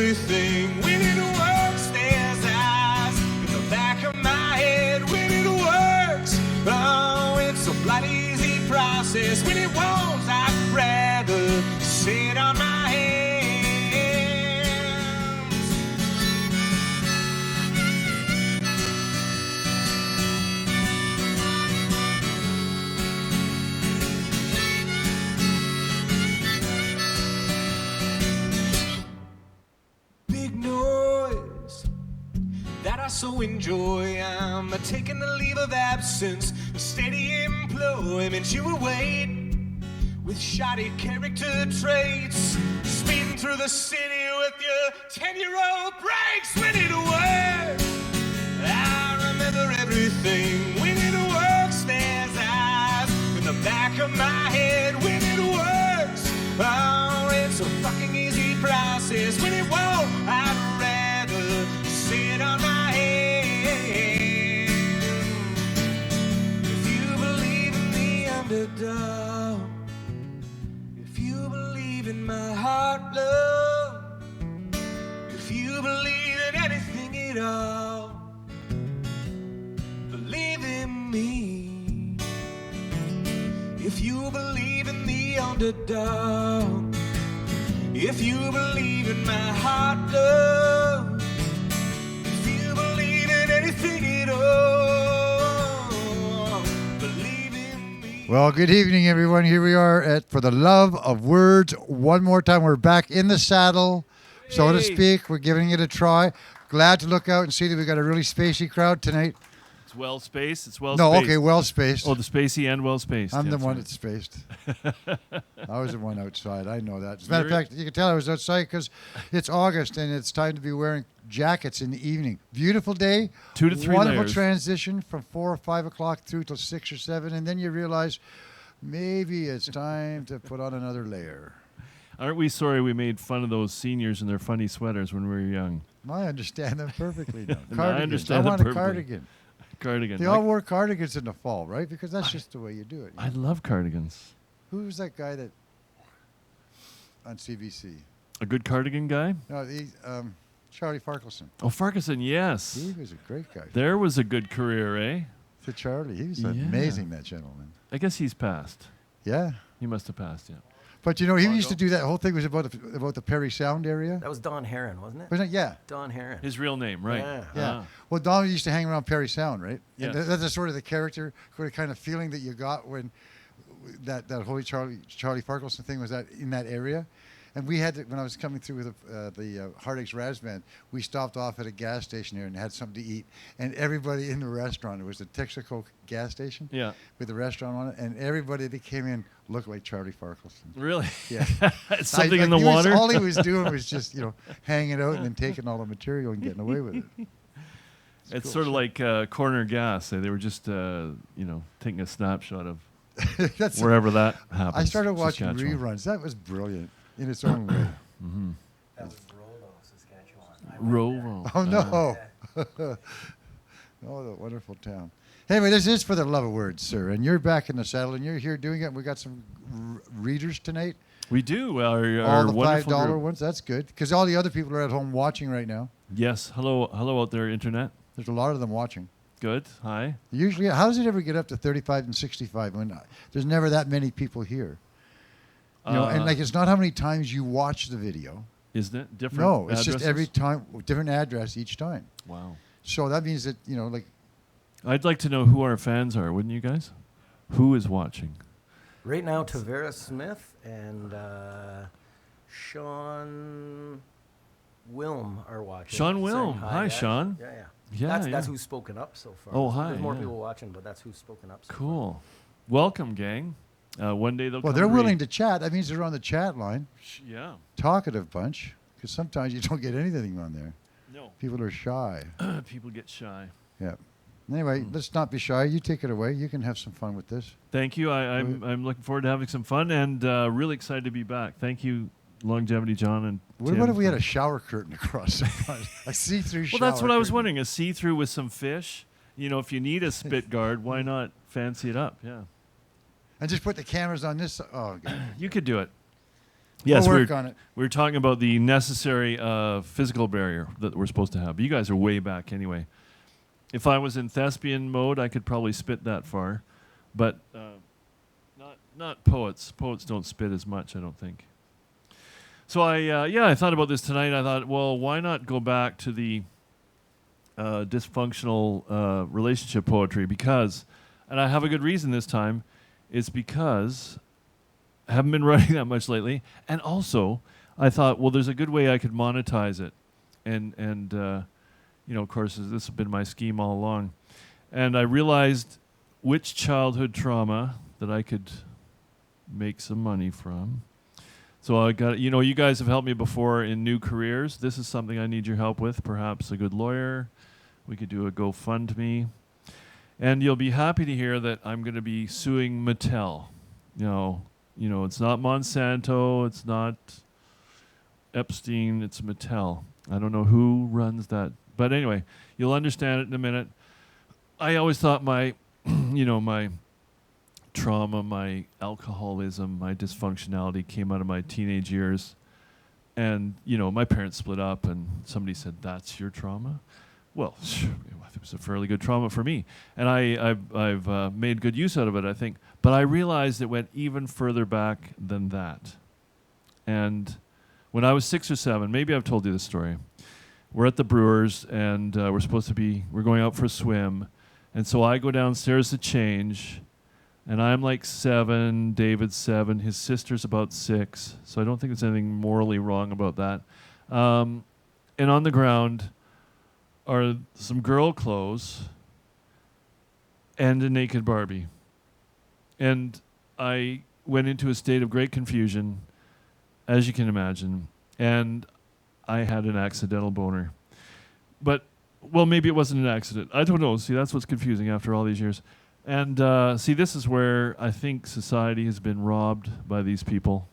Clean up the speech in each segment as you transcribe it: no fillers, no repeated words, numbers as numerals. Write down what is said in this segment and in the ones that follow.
everything. When it works, there's eyes in the back of my head. When it works, oh, it's a bloody easy process. When it won't, I'd rather sit on my hands. Big noise that I so enjoy. I'm taking the leave of absence, a steady employment. You await with shoddy character traits, speeding through the city with your 10-year-old brakes. When it works, I remember everything. When it works, there's eyes in the back of my head. When it works, oh, it's a fucking easy process. When it won't, I'd rather sit on my hands. If you believe in the underdog, if you believe in my heart, love, if you believe in anything at all, believe in me. If you believe in the underdog, if you believe in my heart, love, if you believe in anything at all, believe in me. Well, good evening, everyone. Here we are at For the Love of Words. One more time, we're back in the saddle, so to speak. We're giving it a try. Glad to look out and see that we got a really spacey crowd tonight. It's well spaced. It's well No, spaced. okay, well spaced. Oh, the spacey and well spaced. I'm the That's one right. that's spaced. I was the one outside. I know that. As a matter of fact, you can tell I was outside because it's August and it's time to be wearing jackets in the evening. Beautiful day. 2 to 3 Wonderful layers. transition from 4 or 5 o'clock through till 6 or 7, and then you realize maybe it's time to put on another layer. Aren't we sorry we made fun of those seniors in their funny sweaters when we were young? I understand them perfectly now. I Cardigans. understand I them want a perfectly. cardigan. Cardigan. They all wore cardigans in the fall, right? Because that's just the way you do it. I love cardigans. Who was that guy that on CBC? A good cardigan guy? No, Charlie Farquharson. Oh, Farquharson, yes. He was a great guy. There was a good career, eh? To Charlie, he was Yeah. amazing, that gentleman. I guess he's passed. Yeah, He must have passed, yeah. but you know, he used to do that whole thing was about the Perry Sound area. That was Don Heron, wasn't it? Wasn't it? Yeah. Don Heron. His real name, right? Yeah. Yeah. Ah. Well, Don used to hang around Perry Sound, right? Yes. And that's the sort of the character, kind of feeling that you got when that whole Charlie Farquharson thing was that in that area. And we had to, when I was coming through with the Heartaches Raz Band, we stopped off at a gas station there and had something to eat. And everybody in the restaurant, it was the Texaco gas station Yeah. with the restaurant on it, and everybody that came in looked like Charlie Farquharson. Really? Yeah. Something in the water? All he was doing was just, hanging out and then taking all the material and getting away with it. It's cool sort of like Corner Gas. They were just, taking a snapshot of That's wherever that happens. I started watching Saskatchewan. reruns. That was brilliant in its own way. Mm-hmm. That was Rollo, Saskatchewan. Rovo. Oh, no. Oh, the wonderful town. Anyway, this is For the Love of Words, sir. And you're back in the saddle, and you're here doing it. And we got some readers tonight. We do. All Our the wonderful $5 group. ones. That's good. Because all the other people are at home watching right now. Yes. Hello out there, Internet. There's a lot of them watching. Good. Hi. Usually, how does it ever get up to 35 and 65 when there's never that many people here? And like it's not how many times you watch the video. Isn't it different? No, it's just addresses? every time, different address each time. Wow. So that means that, like, I'd like to know who our fans are, wouldn't you guys? Who is watching? Right now, Tavera Smith and Sean Wilm are watching. Sean Saying Wilm. Hi, guys. Sean. Yeah. Yeah, That's yeah. who's spoken up so far. Oh, hi, There's more yeah. people watching, but that's who's spoken up so far. Cool. Welcome, gang. One day they'll well, come they're read. willing to chat. That means they're on the chat line. Yeah. Talkative bunch. Because sometimes you don't get anything on there. No. People are shy. People get shy. Yeah. Anyway, let's not be shy. You take it away. You can have some fun with this. Thank you. I'm looking forward to having some fun and really excited to be back. Thank you, Longevity John and What Tim about if we had for- a shower curtain across the front? A see-through shower Well, that's what I was curtain. wondering. A see-through with some fish. If you need a spit guard, why not fancy it up? Yeah. And just put the cameras on this. Oh, God. You could do it. Yes, We'll work on it. we're talking about the necessary physical barrier that we're supposed to have. You guys are way back anyway. If I was in thespian mode, I could probably spit that far, but not poets. Poets don't spit as much, I don't think. So I thought about this tonight. I thought, well, why not go back to the dysfunctional relationship poetry? Because, and I have a good reason this time, it's because I haven't been writing that much lately, and also I thought, well, there's a good way I could monetize it, and of course, this has been my scheme all along, and I realized which childhood trauma that I could make some money from. So I got, you guys have helped me before in new careers. This is something I need your help with. Perhaps a good lawyer. We could do a GoFundMe, and you'll be happy to hear that I'm going to be suing Mattel. It's not Monsanto, it's not Epstein, it's Mattel. I don't know who runs that. But anyway, you'll understand it in a minute. I always thought my, my trauma, my alcoholism, my dysfunctionality came out of my teenage years. And, my parents split up and somebody said, that's your trauma? Well, it was a fairly good trauma for me. And I've made good use out of it, I think. But I realized it went even further back than that. And when I was 6 or 7, maybe I've told you this story. We're at the Brewers, and we're going out for a swim. And so I go downstairs to change, and I'm like 7, David's 7, his sister's about 6. So I don't think there's anything morally wrong about that. And on the ground are some girl clothes and a naked Barbie. And I went into a state of great confusion, as you can imagine, and I had an accidental boner. But, well, maybe it wasn't an accident. I don't know. See, that's what's confusing after all these years. And, this is where I think society has been robbed by these people.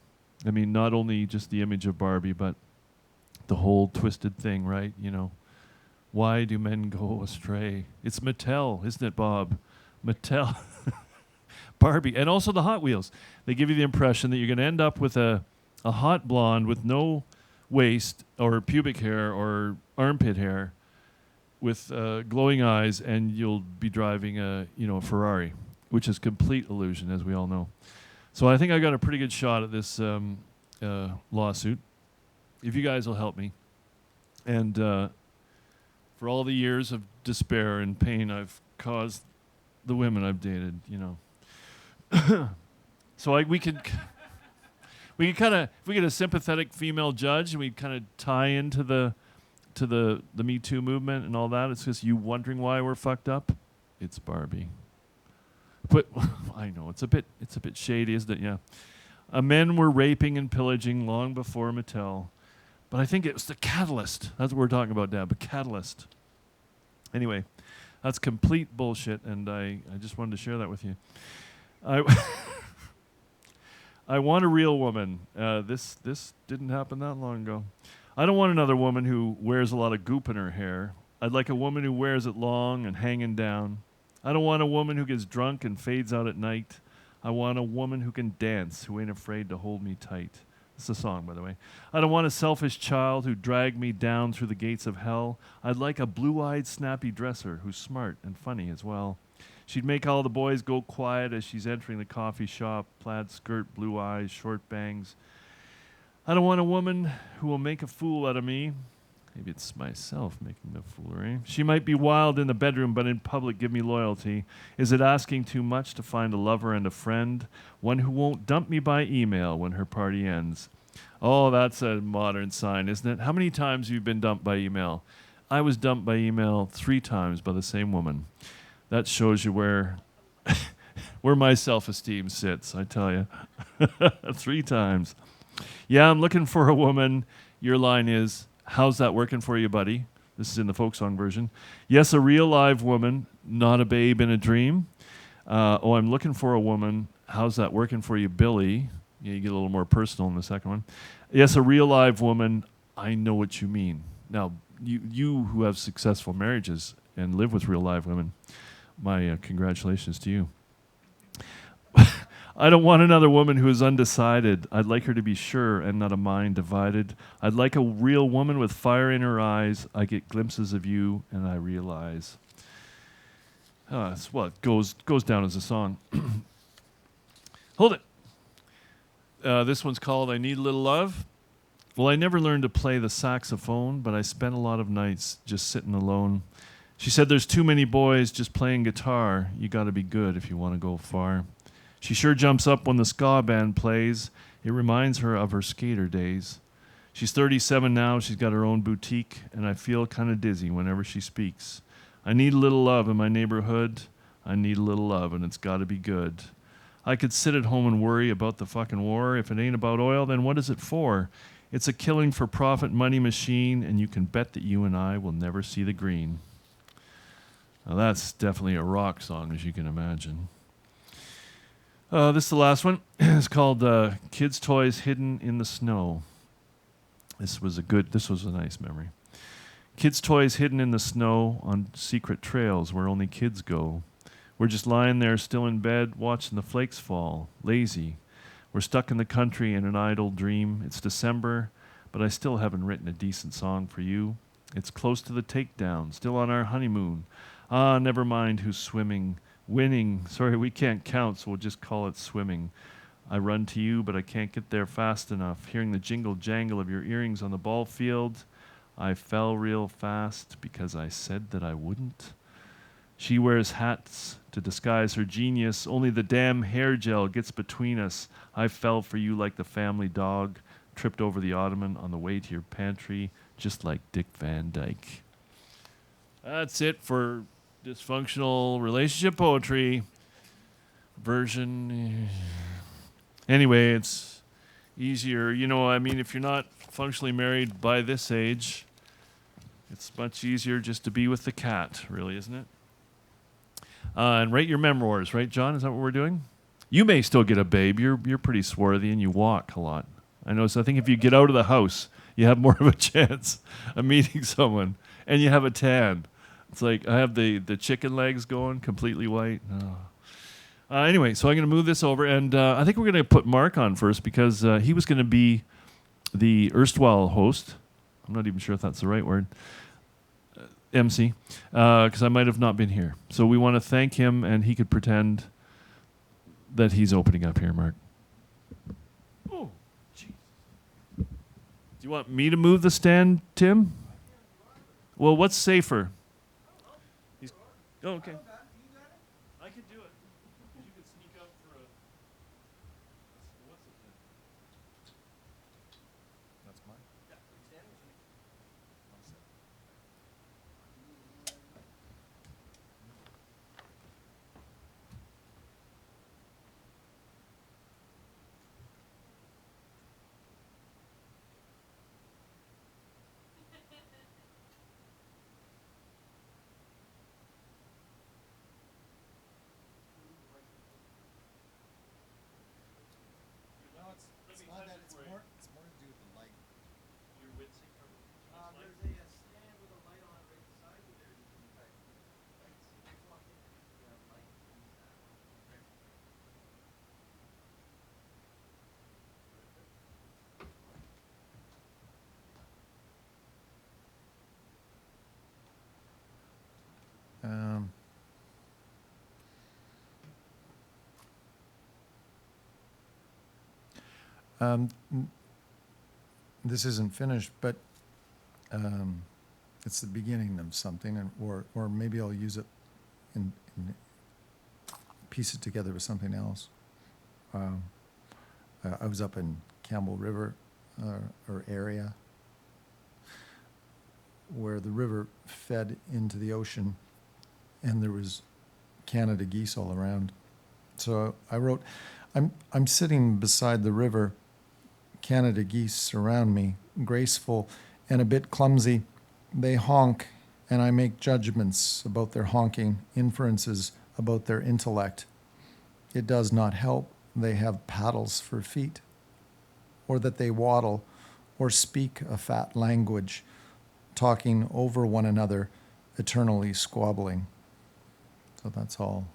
I mean, not only just the image of Barbie, but the whole twisted thing, right? Why do men go astray? It's Mattel, isn't it, Bob? Mattel. Barbie. And also the Hot Wheels. They give you the impression that you're going to end up with a hot blonde with no waist or pubic hair or armpit hair with glowing eyes, and you'll be driving a Ferrari, which is complete illusion, as we all know. So I think I got a pretty good shot at this lawsuit, if you guys will help me. And for all the years of despair and pain I've caused the women I've dated, So we could kind of, if we get a sympathetic female judge, and we kind of tie into the Me Too movement and all that. It's just you wondering why we're fucked up. It's Barbie. But I know it's a bit shady, isn't it? Yeah. Men were raping and pillaging long before Mattel, but I think it was the catalyst. That's what we're talking about, Dad. The catalyst. Anyway, that's complete bullshit, and I just wanted to share that with you. I want a real woman. This didn't happen that long ago. I don't want another woman who wears a lot of goop in her hair. I'd like a woman who wears it long and hanging down. I don't want a woman who gets drunk and fades out at night. I want a woman who can dance, who ain't afraid to hold me tight. It's a song, by the way. I don't want a selfish child who dragged me down through the gates of hell. I'd like a blue-eyed, snappy dresser who's smart and funny as well. She'd make all the boys go quiet as she's entering the coffee shop. Plaid skirt, blue eyes, short bangs. I don't want a woman who will make a fool out of me. Maybe it's myself making the foolery. She might be wild in the bedroom, but in public give me loyalty. Is it asking too much to find a lover and a friend? One who won't dump me by email when her party ends. Oh, that's a modern sign, isn't it? How many times have you been dumped by email? I was dumped by email 3 times by the same woman. That shows you where my self-esteem sits, I tell you. 3 times. Yeah, I'm looking for a woman. Your line is, how's that working for you, buddy? This is in the folk song version. Yes, a real live woman, not a babe in a dream. I'm looking for a woman. How's that working for you, Billy? Yeah, you get a little more personal in the second one. Yes, a real live woman. I know what you mean. Now, you who have successful marriages and live with real live women, my congratulations to you. I don't want another woman who is undecided. I'd like her to be sure and not a mind divided. I'd like a real woman with fire in her eyes. I get glimpses of you and I realize. That's what goes down as a song. Hold it. This one's called I Need a Little Love. Well, I never learned to play the saxophone, but I spent a lot of nights just sitting alone. She said there's too many boys just playing guitar. You got to be good if you want to go far. She sure jumps up when the ska band plays. It reminds her of her skater days. She's 37 now. She's got her own boutique, and I feel kind of dizzy whenever she speaks. I need a little love in my neighborhood. I need a little love, and it's got to be good. I could sit at home and worry about the fucking war. If it ain't about oil, then what is it for? It's a killing for profit money machine, and you can bet that you and I will never see the green. Now that's definitely a rock song, as you can imagine. This is the last one. It's called Kids' Toys Hidden in the Snow. This was a nice memory. Kids' toys hidden in the snow on secret trails where only kids go. We're just lying there still in bed, watching the flakes fall, lazy. We're stuck in the country in an idle dream. It's December, but I still haven't written a decent song for you. It's close to the takedown, still on our honeymoon. Ah, never mind who's swimming. Winning. Sorry, we can't count, so we'll just call it swimming. I run to you, but I can't get there fast enough. Hearing the jingle jangle of your earrings on the ball field, I fell real fast because I said that I wouldn't. She wears hats to disguise her genius. Only the damn hair gel gets between us. I fell for you like the family dog, tripped over the ottoman on the way to your pantry, just like Dick Van Dyke. That's it for dysfunctional relationship poetry version. Anyway, it's easier. If you're not functionally married by this age, it's much easier just to be with the cat, really, isn't it? And write your memoirs, right, John? Is that what we're doing? You may still get a babe. You're pretty swarthy and you walk a lot. I know. So I think if you get out of the house, you have more of a chance of meeting someone, and you have a tan. It's like I have the chicken legs going, completely white. Oh. Anyway, so I'm going to move this over, and I think we're going to put Mark on first because he was going to be the erstwhile host. I'm not even sure if that's the right word. MC, because I might have not been here. So we want to thank him, and he could pretend that he's opening up here, Mark. Oh, jeez. Do you want me to move the stand, Tim? Well, what's safer? Oh, okay. I could do it. You could sneak up for a... What's it then? That's mine. Yeah, stand with me. It's more to do with the light. Your Witsi cover. There's a stand with a light on it right beside you there. You can, in fact, just walk in there. You have light. Use that. This isn't finished, but it's the beginning of something, or maybe I'll use it and piece it together with something else. I was up in Campbell River or area where the river fed into the ocean, and there was Canada geese all around. So I wrote, I'm sitting beside the river. Canada geese surround me, graceful and a bit clumsy. They honk, and I make judgments about their honking, inferences about their intellect. It does not help they have paddles for feet, or that they waddle, or speak a fat language, talking over one another, eternally squabbling. So that's all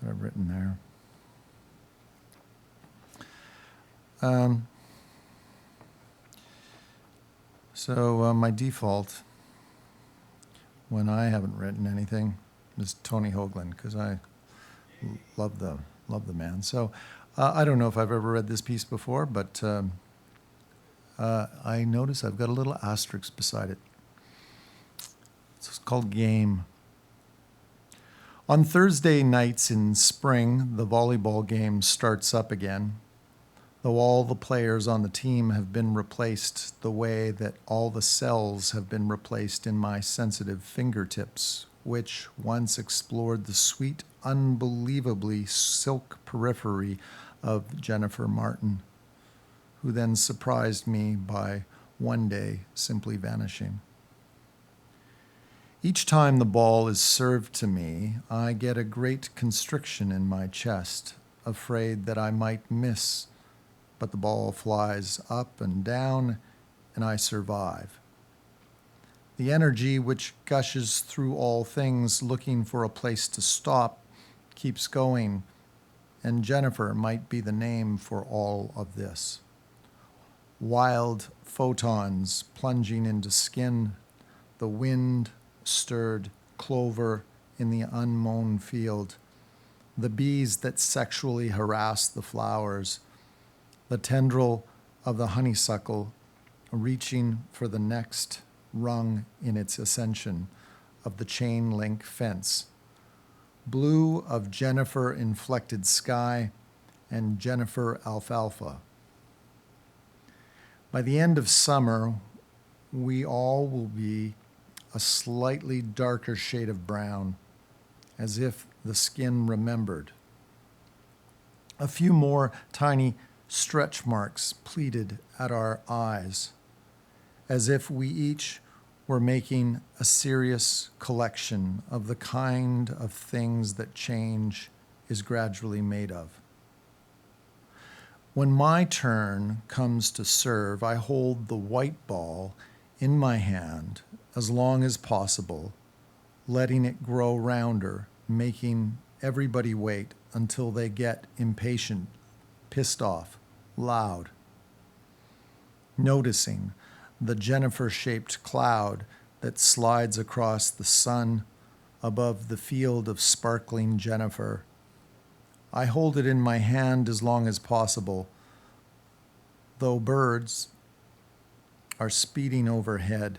that I've written there. So my default, when I haven't written anything, is Tony Hoagland, because I love the man. So I don't know if I've ever read this piece before, but I notice I've got a little asterisk beside it. It's called Game. On Thursday nights in spring, the volleyball game starts up again, though all the players on the team have been replaced the way that all the cells have been replaced in my sensitive fingertips, which once explored the sweet, unbelievably silk periphery of Jennifer Martin, who then surprised me by one day simply vanishing. Each time the ball is served to me, I get a great constriction in my chest, afraid that I might miss, but the ball flies up and down, and I survive. The energy which gushes through all things looking for a place to stop keeps going, and Jennifer might be the name for all of this. Wild photons plunging into skin, the wind stirred clover in the unmown field, the bees that sexually harass the flowers, the tendril of the honeysuckle reaching for the next rung in its ascension of the chain link fence, blue of Jennifer inflected sky and Jennifer alfalfa. By the end of summer, we all will be a slightly darker shade of brown, as if the skin remembered. A few more tiny stretch marks pleated at our eyes, as if we each were making a serious collection of the kind of things that change is gradually made of. When my turn comes to serve, I hold the white ball in my hand as long as possible, letting it grow rounder, making everybody wait until they get impatient, pissed off, loud. Noticing the Jennifer-shaped cloud that slides across the sun above the field of sparkling Jennifer. I hold it in my hand as long as possible, though birds are speeding overhead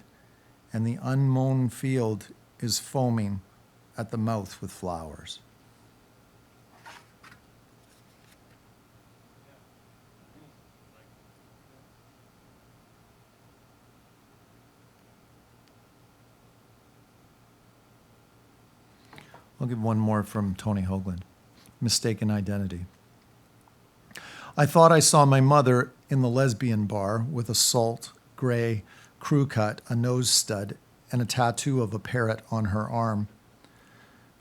and the unmown field is foaming at the mouth with flowers. I'll give one more from Tony Hoagland. Mistaken Identity. I thought I saw my mother in the lesbian bar with a salt gray crew cut, a nose stud, and a tattoo of a parrot on her arm.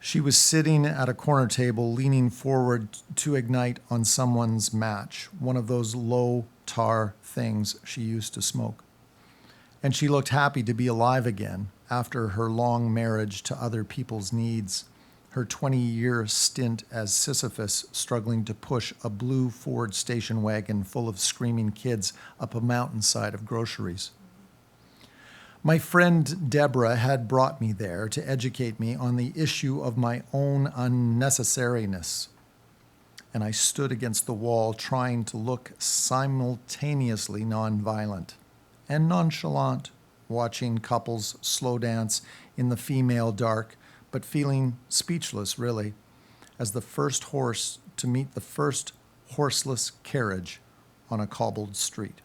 She was sitting at a corner table, leaning forward to ignite on someone's match, one of those low tar things she used to smoke. And she looked happy to be alive again after her long marriage to other people's needs, her 20-year stint as Sisyphus struggling to push a blue Ford station wagon full of screaming kids up a mountainside of groceries. My friend Deborah had brought me there to educate me on the issue of my own unnecessariness, and I stood against the wall trying to look simultaneously nonviolent and nonchalant, watching couples slow dance in the female dark, but feeling speechless, really, as the first horse to meet the first horseless carriage on a cobbled street.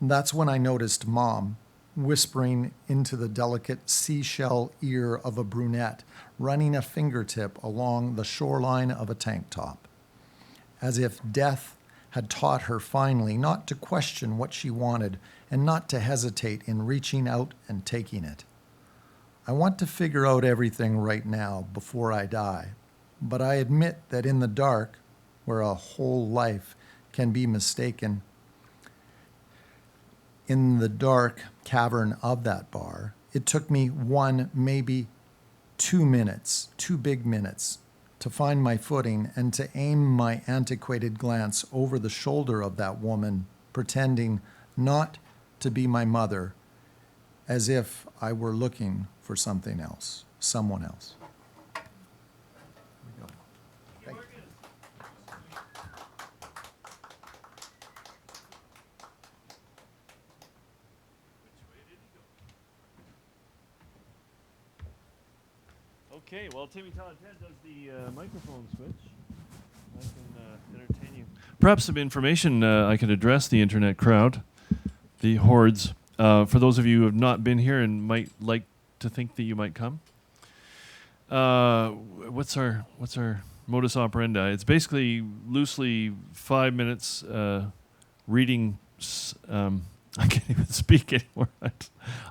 And that's when I noticed Mom whispering into the delicate seashell ear of a brunette, running a fingertip along the shoreline of a tank top, as if death had taught her finally not to question what she wanted and not to hesitate in reaching out and taking it. I want to figure out everything right now before I die, but I admit that in the dark, where a whole life can be mistaken, in the dark cavern of that bar, it took me 1, maybe 2 minutes, 2 big minutes, to find my footing and to aim my antiquated glance over the shoulder of that woman, pretending not to be my mother, as if I were looking for something else, someone else. Here we go. Thank you. Okay, well, Timmy Todd Ted does the microphone switch. I can entertain you. Perhaps some information I could address the internet crowd, the hordes. For those of you who have not been here and might like to think that you might come, what's our modus operandi? It's basically loosely 5 minutes reading. I can't even speak anymore.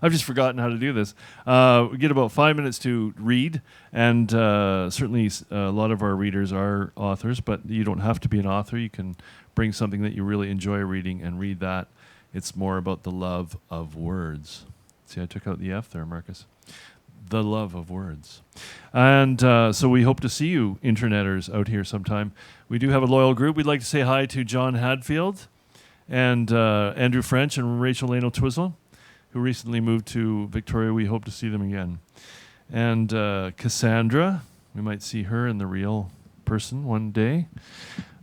I've just forgotten how to do this. We get about 5 minutes to read, and certainly a lot of our readers are authors, but you don't have to be an author. You can bring something that you really enjoy reading and read that. It's more about the love of words. See, I took out the F there, Marcus. The love of words. And so we hope to see you interneters out here sometime. We do have a loyal group. We'd like to say hi to John Hadfield and Andrew French and Rachel Lano Twizzle, who recently moved to Victoria. We hope to see them again. And Cassandra, we might see her in the real person one day.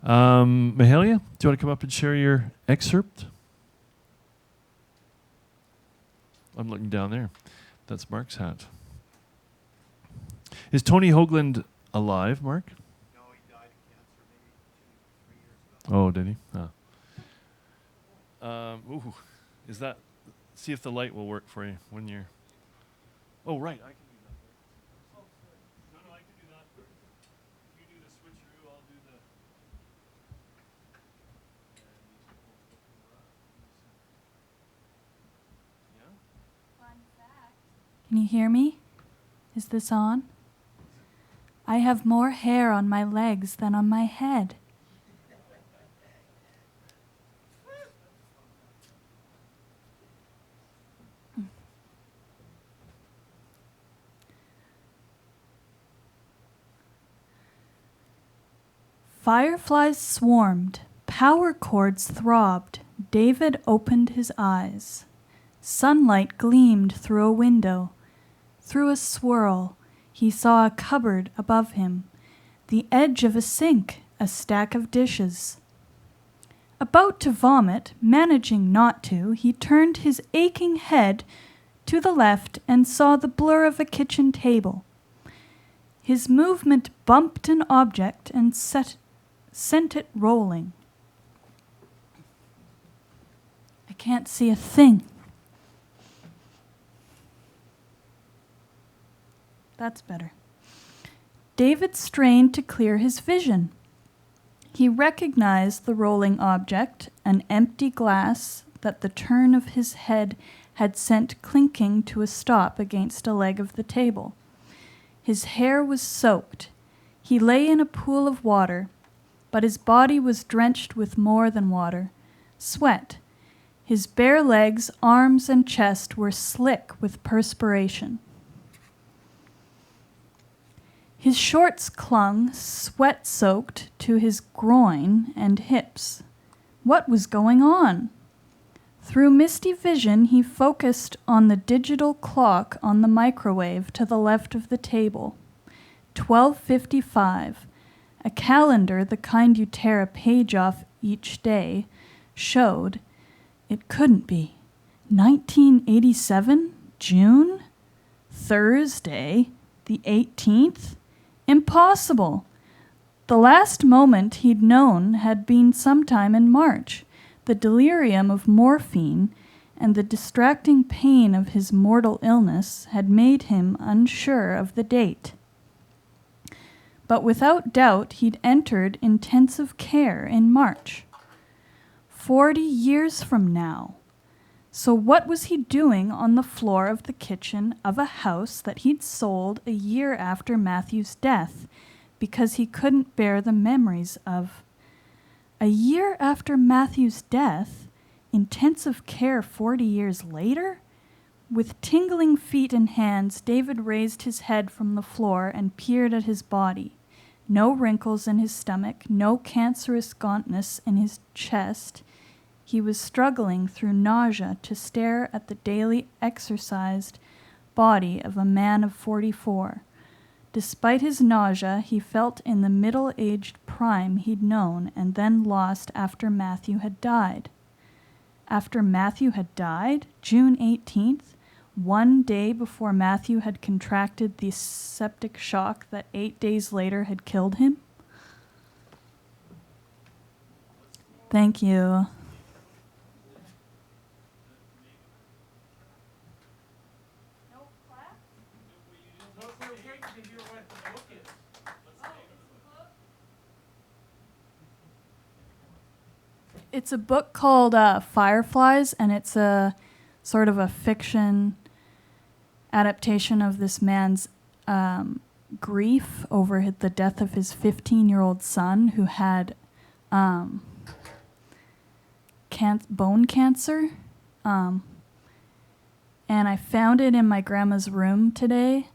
Mahalia, do you want to come up and share your excerpt? I'm looking down there. That's Mark's hat. Is Tony Hoagland alive, Mark? No, he died of cancer maybe 2-3 years ago. Oh, did he? Ooh, is that? See if the light will work for you when you're. Oh, right, I can do that. Oh, sorry. No, I can do that first. If you do the switcheroo, I'll do the. Yeah. Fun fact. Can you hear me? Is this on? I have more hair on my legs than on my head. Fireflies swarmed, power cords throbbed. David opened his eyes. Sunlight gleamed through a window. Through a swirl, he saw a cupboard above him, the edge of a sink, a stack of dishes. About to vomit, managing not to, he turned his aching head to the left and saw the blur of a kitchen table. His movement bumped an object and sent it rolling. I can't see a thing. That's better. David strained to clear his vision. He recognized the rolling object, an empty glass that the turn of his head had sent clinking to a stop against a leg of the table. His hair was soaked. He lay in a pool of water, but his body was drenched with more than water, sweat. His bare legs, arms, and chest were slick with perspiration. His shorts clung, sweat-soaked, to his groin and hips. What was going on? Through misty vision, he focused on the digital clock on the microwave to the left of the table. 12:55. A calendar, the kind you tear a page off each day, showed it couldn't be. 1987? June? Thursday? The 18th? Impossible. The last moment he'd known had been sometime in March. The delirium of morphine and the distracting pain of his mortal illness had made him unsure of the date. But without doubt he'd entered intensive care in March. 40 years from now. So what was he doing on the floor of the kitchen of a house that he'd sold a year after Matthew's death because he couldn't bear the memories of? A year after Matthew's death? Intensive care 40 years later? With tingling feet and hands, David raised his head from the floor and peered at his body. no wrinkles in his stomach, no cancerous gauntness in his chest. He was struggling through nausea to stare at the daily exercised body of a man of 44. Despite his nausea, he felt in the middle-aged prime he'd known and then lost after Matthew had died. After Matthew had died, June 18th, one day before Matthew had contracted the septic shock that 8 days later had killed him? Thank you. It's a book called Fireflies, and it's a sort of a fiction adaptation of this man's grief over the death of his 15-year-old son who had bone cancer. And I found it in my grandma's room today.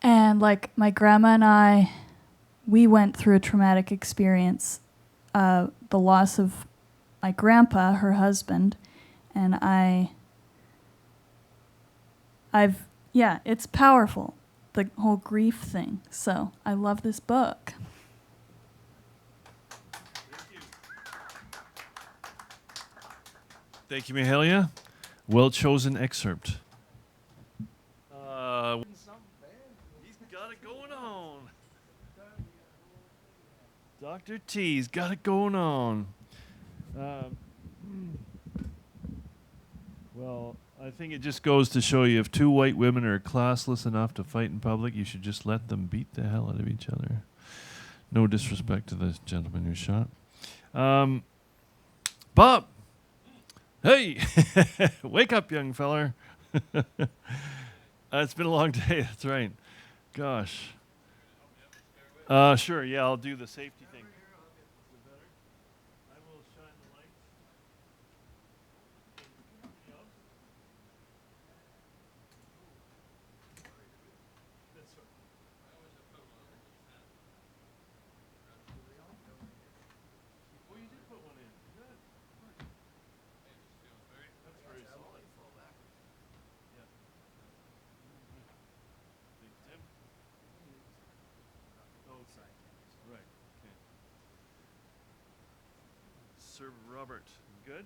And like my grandma and I, we went through a traumatic experience. The loss of my grandpa, her husband, and it's powerful, the whole grief thing. So I love this book. Thank you, Mahalia. Well chosen excerpt. He's got it going on. Dr. T's got it going on. Well, I think it just goes to show you if two white women are classless enough to fight in public, you should just let them beat the hell out of each other. No disrespect to the gentleman who shot. Bob! Hey! Wake up, young feller. It's been a long day, that's right. Gosh. Sure, yeah, I'll do the safety thing. Is it better? I will shine the light. That's right. Oh, you did put one in. Good. That's very solid. Yeah. Big Tim. Right. Okay. Sir Robert, good?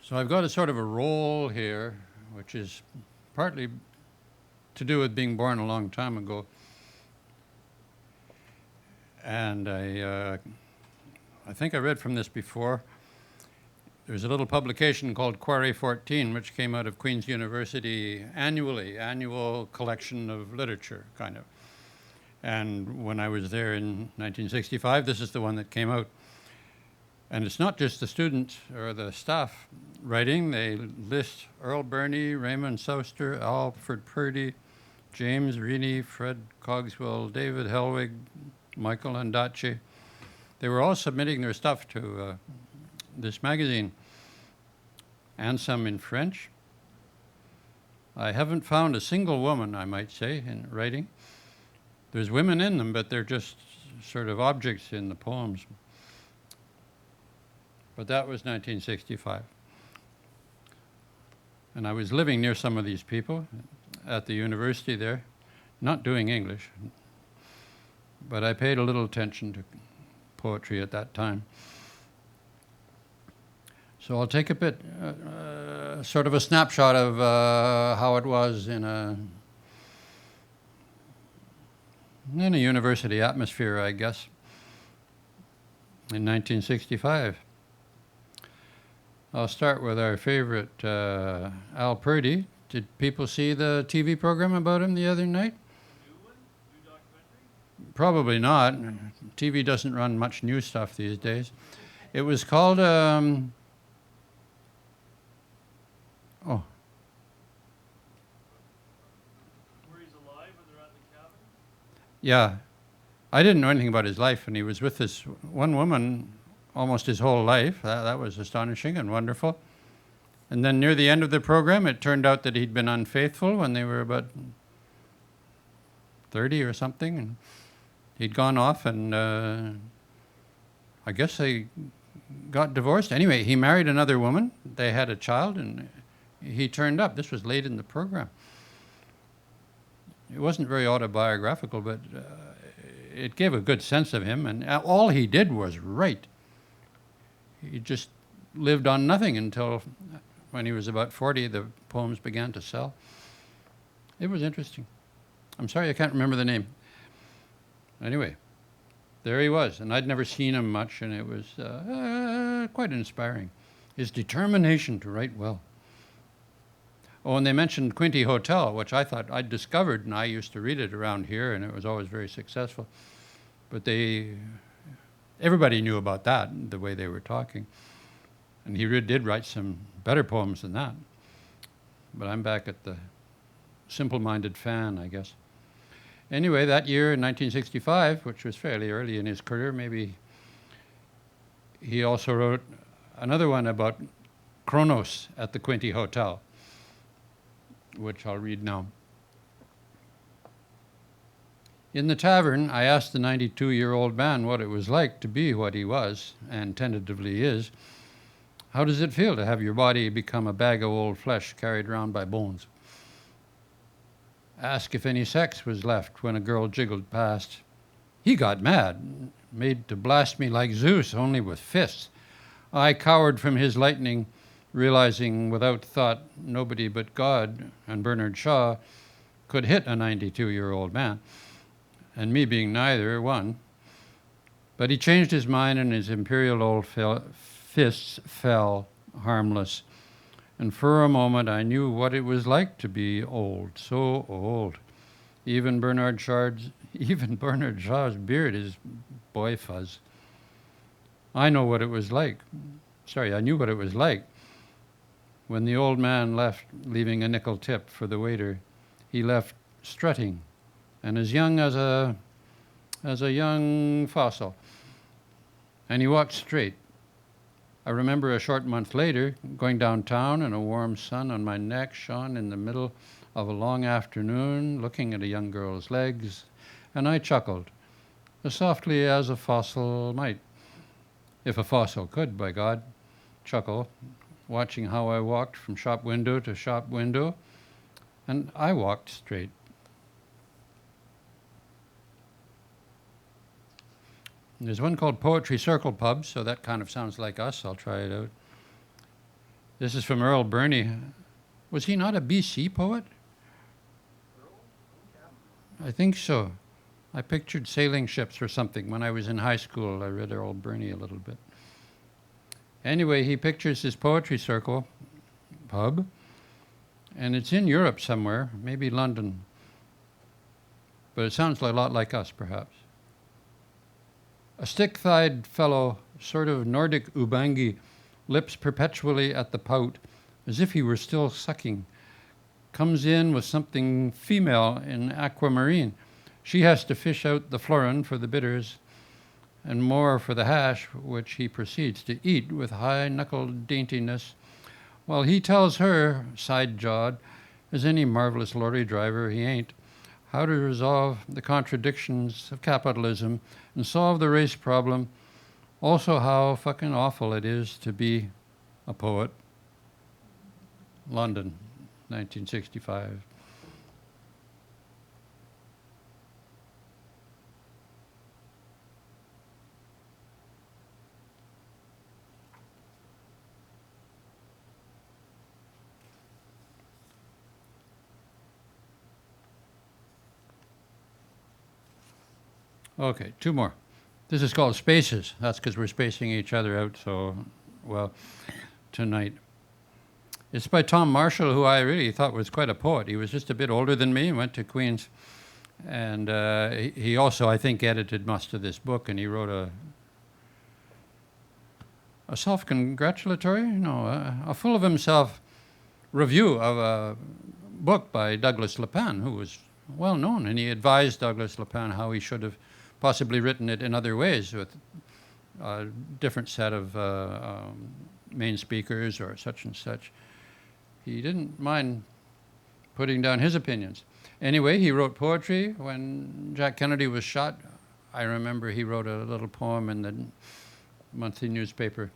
So I've got a sort of a role here, which is partly to do with being born a long time ago. And I think I read from this before. There's a little publication called Quarry 14, which came out of Queen's University annual collection of literature, kind of. And when I was there in 1965, this is the one that came out. And it's not just the students or the staff writing. They list Earl Burney, Raymond Souster, Alfred Purdy, James Reaney, Fred Cogswell, David Helwig, Michael Ondaatje. They were all submitting their stuff to this magazine, and some in French. I haven't found a single woman, I might say, in writing. There's women in them, but they're just sort of objects in the poems. But that was 1965. And I was living near some of these people at the university there, not doing English, but I paid a little attention to poetry at that time. So I'll take a bit, sort of a snapshot of how it was in a university atmosphere, I guess, in 1965. I'll start with our favorite Al Purdy, Did people see the TV program about him the other night? Probably not. TV doesn't run much new stuff these days. It was called, oh, Where he's alive when they're at the cabin? yeah. I didn't know anything about his life, and he was with this one woman almost his whole life. That was astonishing and wonderful. And then near the end of the program, it turned out that he'd been unfaithful when they were about 30 or something. And he'd gone off, and I guess they got divorced. Anyway, he married another woman. They had a child, and he turned up. This was late in the program. It wasn't very autobiographical, but it gave a good sense of him, and all he did was write. He just lived on nothing until when he was about 40, the poems began to sell. It was interesting. I'm sorry I can't remember the name. Anyway, there he was, and I'd never seen him much, and it was quite inspiring. His determination to write well. Oh, and they mentioned Quinte Hotel, which I thought I'd discovered, and I used to read it around here, and it was always very successful. But everybody knew about that, the way they were talking. And he did write some better poems than that. But I'm back at the simple-minded fan, I guess. Anyway, that year in 1965, which was fairly early in his career, maybe he also wrote another one about Kronos at the Quinte Hotel, which I'll read now. In the tavern, I asked the 92-year-old man what it was like to be what he was, and tentatively is. How does it feel to have your body become a bag of old flesh carried around by bones? Ask if any sex was left when a girl jiggled past. He got mad, made to blast me like Zeus, only with fists. I cowered from his lightning, realizing without thought nobody but God and Bernard Shaw could hit a 92-year-old man, and me being neither one. But he changed his mind, and his imperial old fists fell harmless. And for a moment I knew what it was like to be old, so old. Even Bernard Shaw's beard is boy fuzz. I knew what it was like when the old man left, leaving a nickel tip for the waiter. He left strutting, and as young as a young fossil. And he walked straight. I remember a short month later, going downtown and a warm sun on my neck shone in the middle of a long afternoon, looking at a young girl's legs, and I chuckled, as softly as a fossil might. If a fossil could, by God, chuckle, watching how I walked from shop window to shop window, and I walked straight. There's one called Poetry Circle Pub, so that kind of sounds like us. I'll try it out. This is from Earl Burney. Was he not a BC poet? I think so. I pictured sailing ships or something. When I was in high school, I read Earl Burney a little bit. Anyway, he pictures his Poetry Circle Pub, and it's in Europe somewhere, maybe London. But it sounds a lot like us, perhaps. A stick-thighed fellow, sort of Nordic Ubangi, lips perpetually at the pout, as if he were still sucking, comes in with something female in aquamarine. She has to fish out the florin for the bitters and more for the hash, which he proceeds to eat with high-knuckled daintiness, while he tells her, side-jawed, as any marvelous lorry driver he ain't, how to resolve the contradictions of capitalism and solve the race problem, also how fucking awful it is to be a poet. London, 1965. Okay, two more. This is called Spaces. That's because we're spacing each other out so well tonight. It's by Tom Marshall, who I really thought was quite a poet. He was just a bit older than me, went to Queen's, and he also, I think, edited most of this book, and he wrote a self-congratulatory, a full of himself review of a book by Douglas LePan, who was well known, and he advised Douglas LePan how he should have possibly written it in other ways with a different set of main speakers or such and such. He didn't mind putting down his opinions. Anyway, he wrote poetry when Jack Kennedy was shot. I remember he wrote a little poem in the weekly newspaper,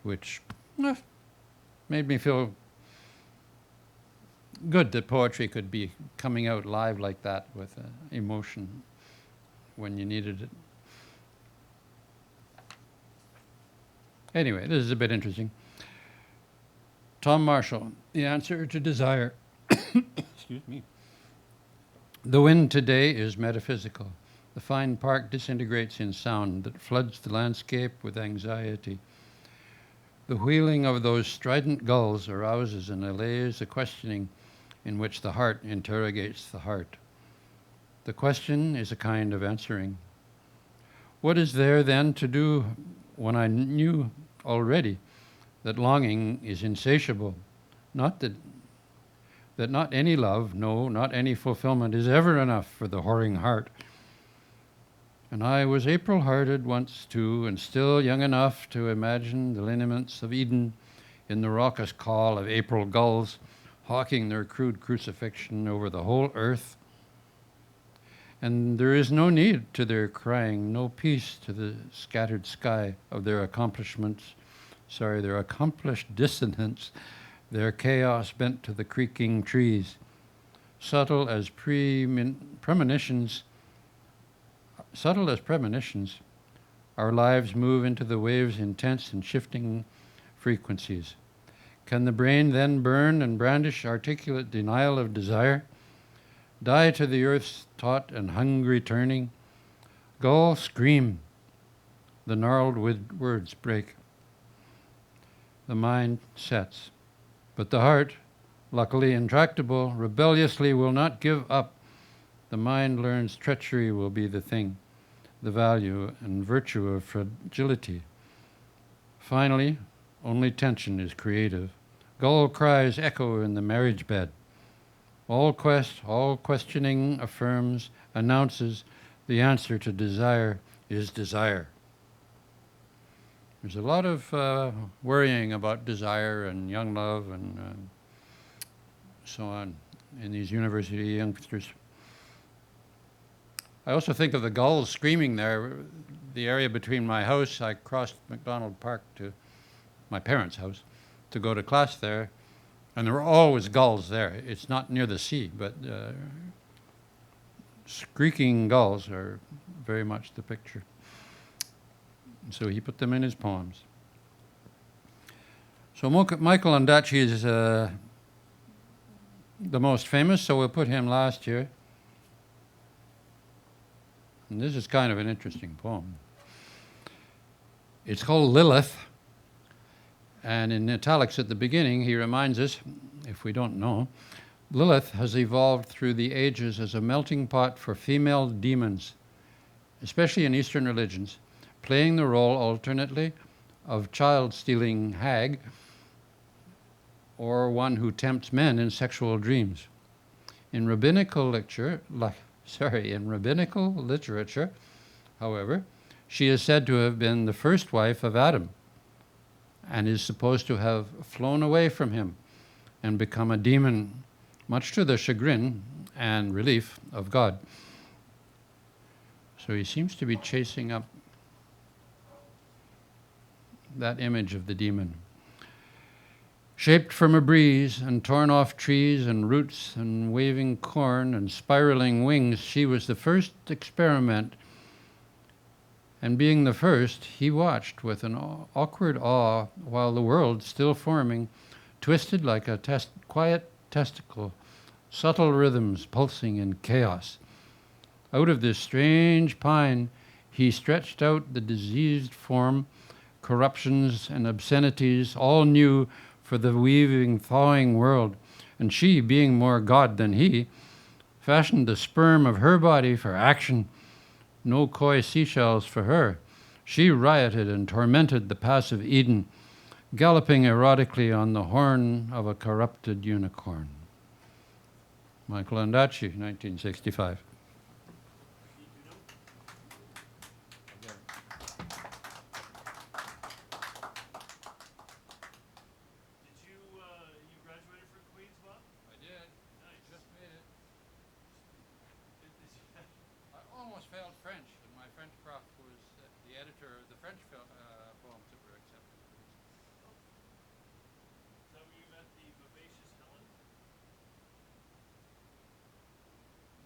which made me feel good that poetry could be coming out live like that with emotion when you needed it. Anyway, this is a bit interesting. Tom Marshall, The Answer to Desire. Excuse me. The wind today is metaphysical. The fine park disintegrates in sound that floods the landscape with anxiety. The wheeling of those strident gulls arouses and allays a questioning in which the heart interrogates the heart. The question is a kind of answering. What is there then to do when I knew already that longing is insatiable, not that not any love, no, not any fulfillment is ever enough for the whoring heart. And I was April-hearted once too, and still young enough to imagine the lineaments of Eden in the raucous call of April gulls hawking their crude crucifixion over the whole earth. And there is no need to their crying, no peace to the scattered sky of their accomplished dissonance, their chaos bent to the creaking trees. Subtle as premonitions, our lives move into the waves' intense and shifting frequencies. Can the brain then burn and brandish articulate denial of desire? Die to the earth's taut and hungry turning? Gull, scream. The gnarled words break. The mind sets. But the heart, luckily intractable, rebelliously will not give up. The mind learns treachery will be the thing, the value and virtue of fragility. Finally, only tension is creative. Gull cries echo in the marriage bed. All questioning affirms, announces the answer to desire is desire. There's a lot of worrying about desire and young love and so on in these university youngsters. I also think of the gulls screaming there. The area between my house, I crossed McDonald Park to my parents' house to go to class there, and there were always gulls there. It's not near the sea, but squeaking gulls are very much the picture. So he put them in his poems. So Michael Ondaatje is the most famous, so we'll put him last year. And this is kind of an interesting poem. It's called Lilith, and in italics at the beginning, he reminds us, if we don't know, Lilith has evolved through the ages as a melting pot for female demons, especially in Eastern religions, playing the role alternately of child-stealing hag or one who tempts men in sexual dreams. In rabbinical literature, however, she is said to have been the first wife of Adam and is supposed to have flown away from him and become a demon, much to the chagrin and relief of God. So he seems to be chasing up that image of the demon. Shaped from a breeze and torn off trees and roots and waving corn and spiraling wings, she was the first experiment. And being the first, he watched with an awkward awe while the world, still forming, twisted like a quiet testicle, subtle rhythms pulsing in chaos. Out of this strange pine, he stretched out the diseased form, corruptions and obscenities, all new for the weaving, thawing world. And she, being more God than he, fashioned the sperm of her body for action. No coy seashells for her. She rioted and tormented the passive Eden, galloping erotically on the horn of a corrupted unicorn. Michael Ondaatje, 1965. Did you graduated from Queens, Bob? I did. Nice. Just made it. I almost failed French, and my French prof was the editor of the French poems that were accepted. Is that where you met the vivacious Helen?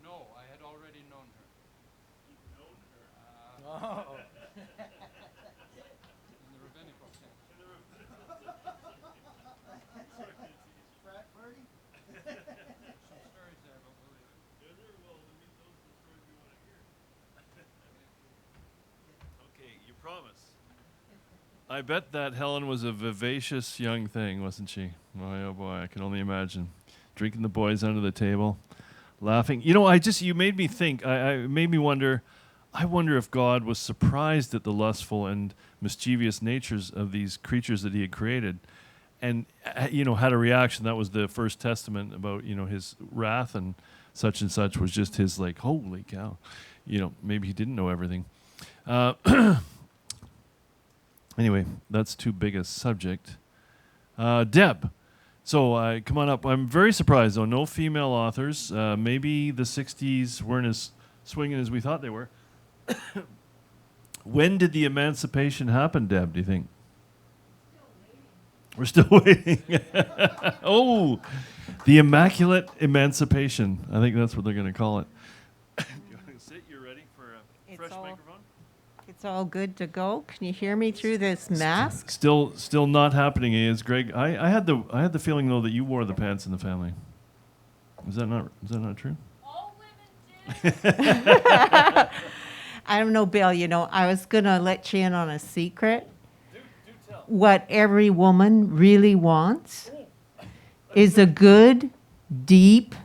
No, I had already known her. You've known her. In the rabbinical sense. Some stories there, but we'll leave it. Is there? Well, I mean, those are the stories we want to hear. Okay, you promise. I bet that Helen was a vivacious young thing, wasn't she? Boy, oh boy, I can only imagine. Drinking the boys under the table, laughing. You know, you made me think, it made me wonder, I wonder if God was surprised at the lustful and mischievous natures of these creatures that he had created and, had a reaction. That was the first testament about, his wrath and such was just his like, holy cow. Maybe he didn't know everything. Anyway, that's too big a subject. Deb, so come on up. I'm very surprised, though. No female authors. Maybe the 60s weren't as swinging as we thought they were. When did the emancipation happen, Deb, do you think? We're still waiting. Oh, the Immaculate Emancipation. I think that's what they're going to call it. You want to sit? You're ready for a fresh microphone? It's all good to go. Can you hear me through this mask? Still not happening. Is Greg? I had the feeling though that you wore the pants in the family. Is that not true? All women did. I don't know, Bill. I was going to let you in on a secret. Do tell. What every woman really wants is a good, deep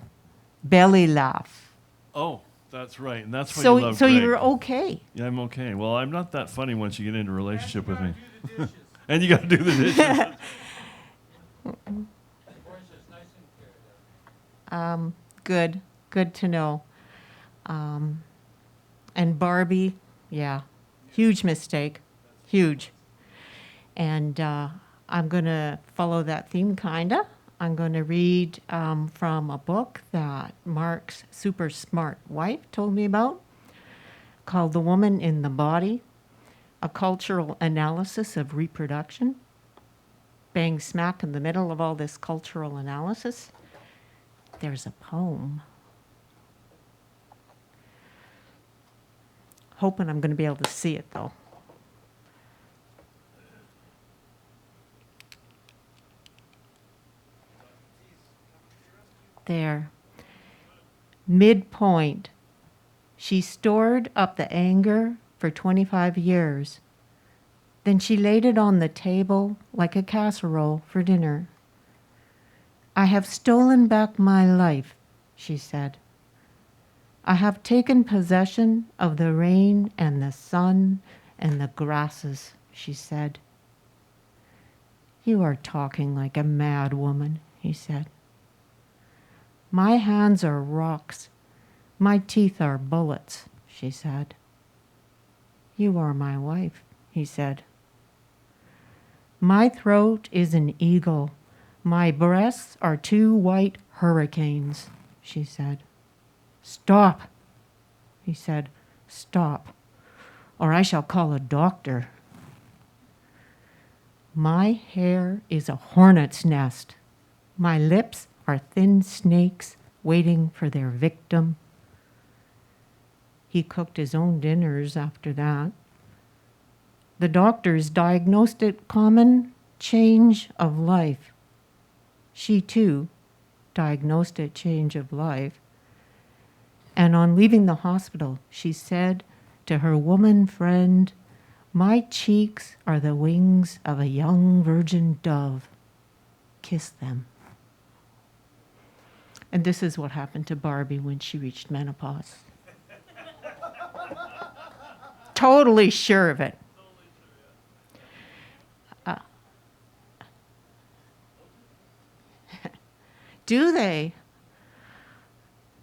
belly laugh. Oh, that's right, and that's what So, you love. so Greg. you're okay. Yeah, I'm okay. Well, I'm not that funny once you get into a relationship with me. And you got to do the dishes. The voice is nice and clear there. Good to know. And Barbie, yeah, huge mistake, huge. And I'm going to follow that theme, kinda. I'm going to read from a book that Mark's super smart wife told me about, called The Woman in the Body, A Cultural Analysis of Reproduction. Bang smack in the middle of all this cultural analysis, there's a poem. Hoping I'm going to be able to see it, though. There. Midpoint. She stored up the anger for 25 years. Then she laid it on the table like a casserole for dinner. I have stolen back my life, she said. I have taken possession of the rain and the sun and the grasses, she said. You are talking like a mad woman, he said. My hands are rocks. My teeth are bullets, she said. You are my wife, he said. My throat is an eagle. My breasts are 2 white hurricanes, she said. Stop, he said. Stop, or I shall call a doctor. My hair is a hornet's nest. My lips are thin snakes waiting for their victim. He cooked his own dinners after that. The doctors diagnosed it common change of life. She, too, diagnosed it change of life. And on leaving the hospital, she said to her woman friend, My cheeks are the wings of a young virgin dove. Kiss them. And this is what happened to Barbie when she reached menopause. Totally sure of it. Do they?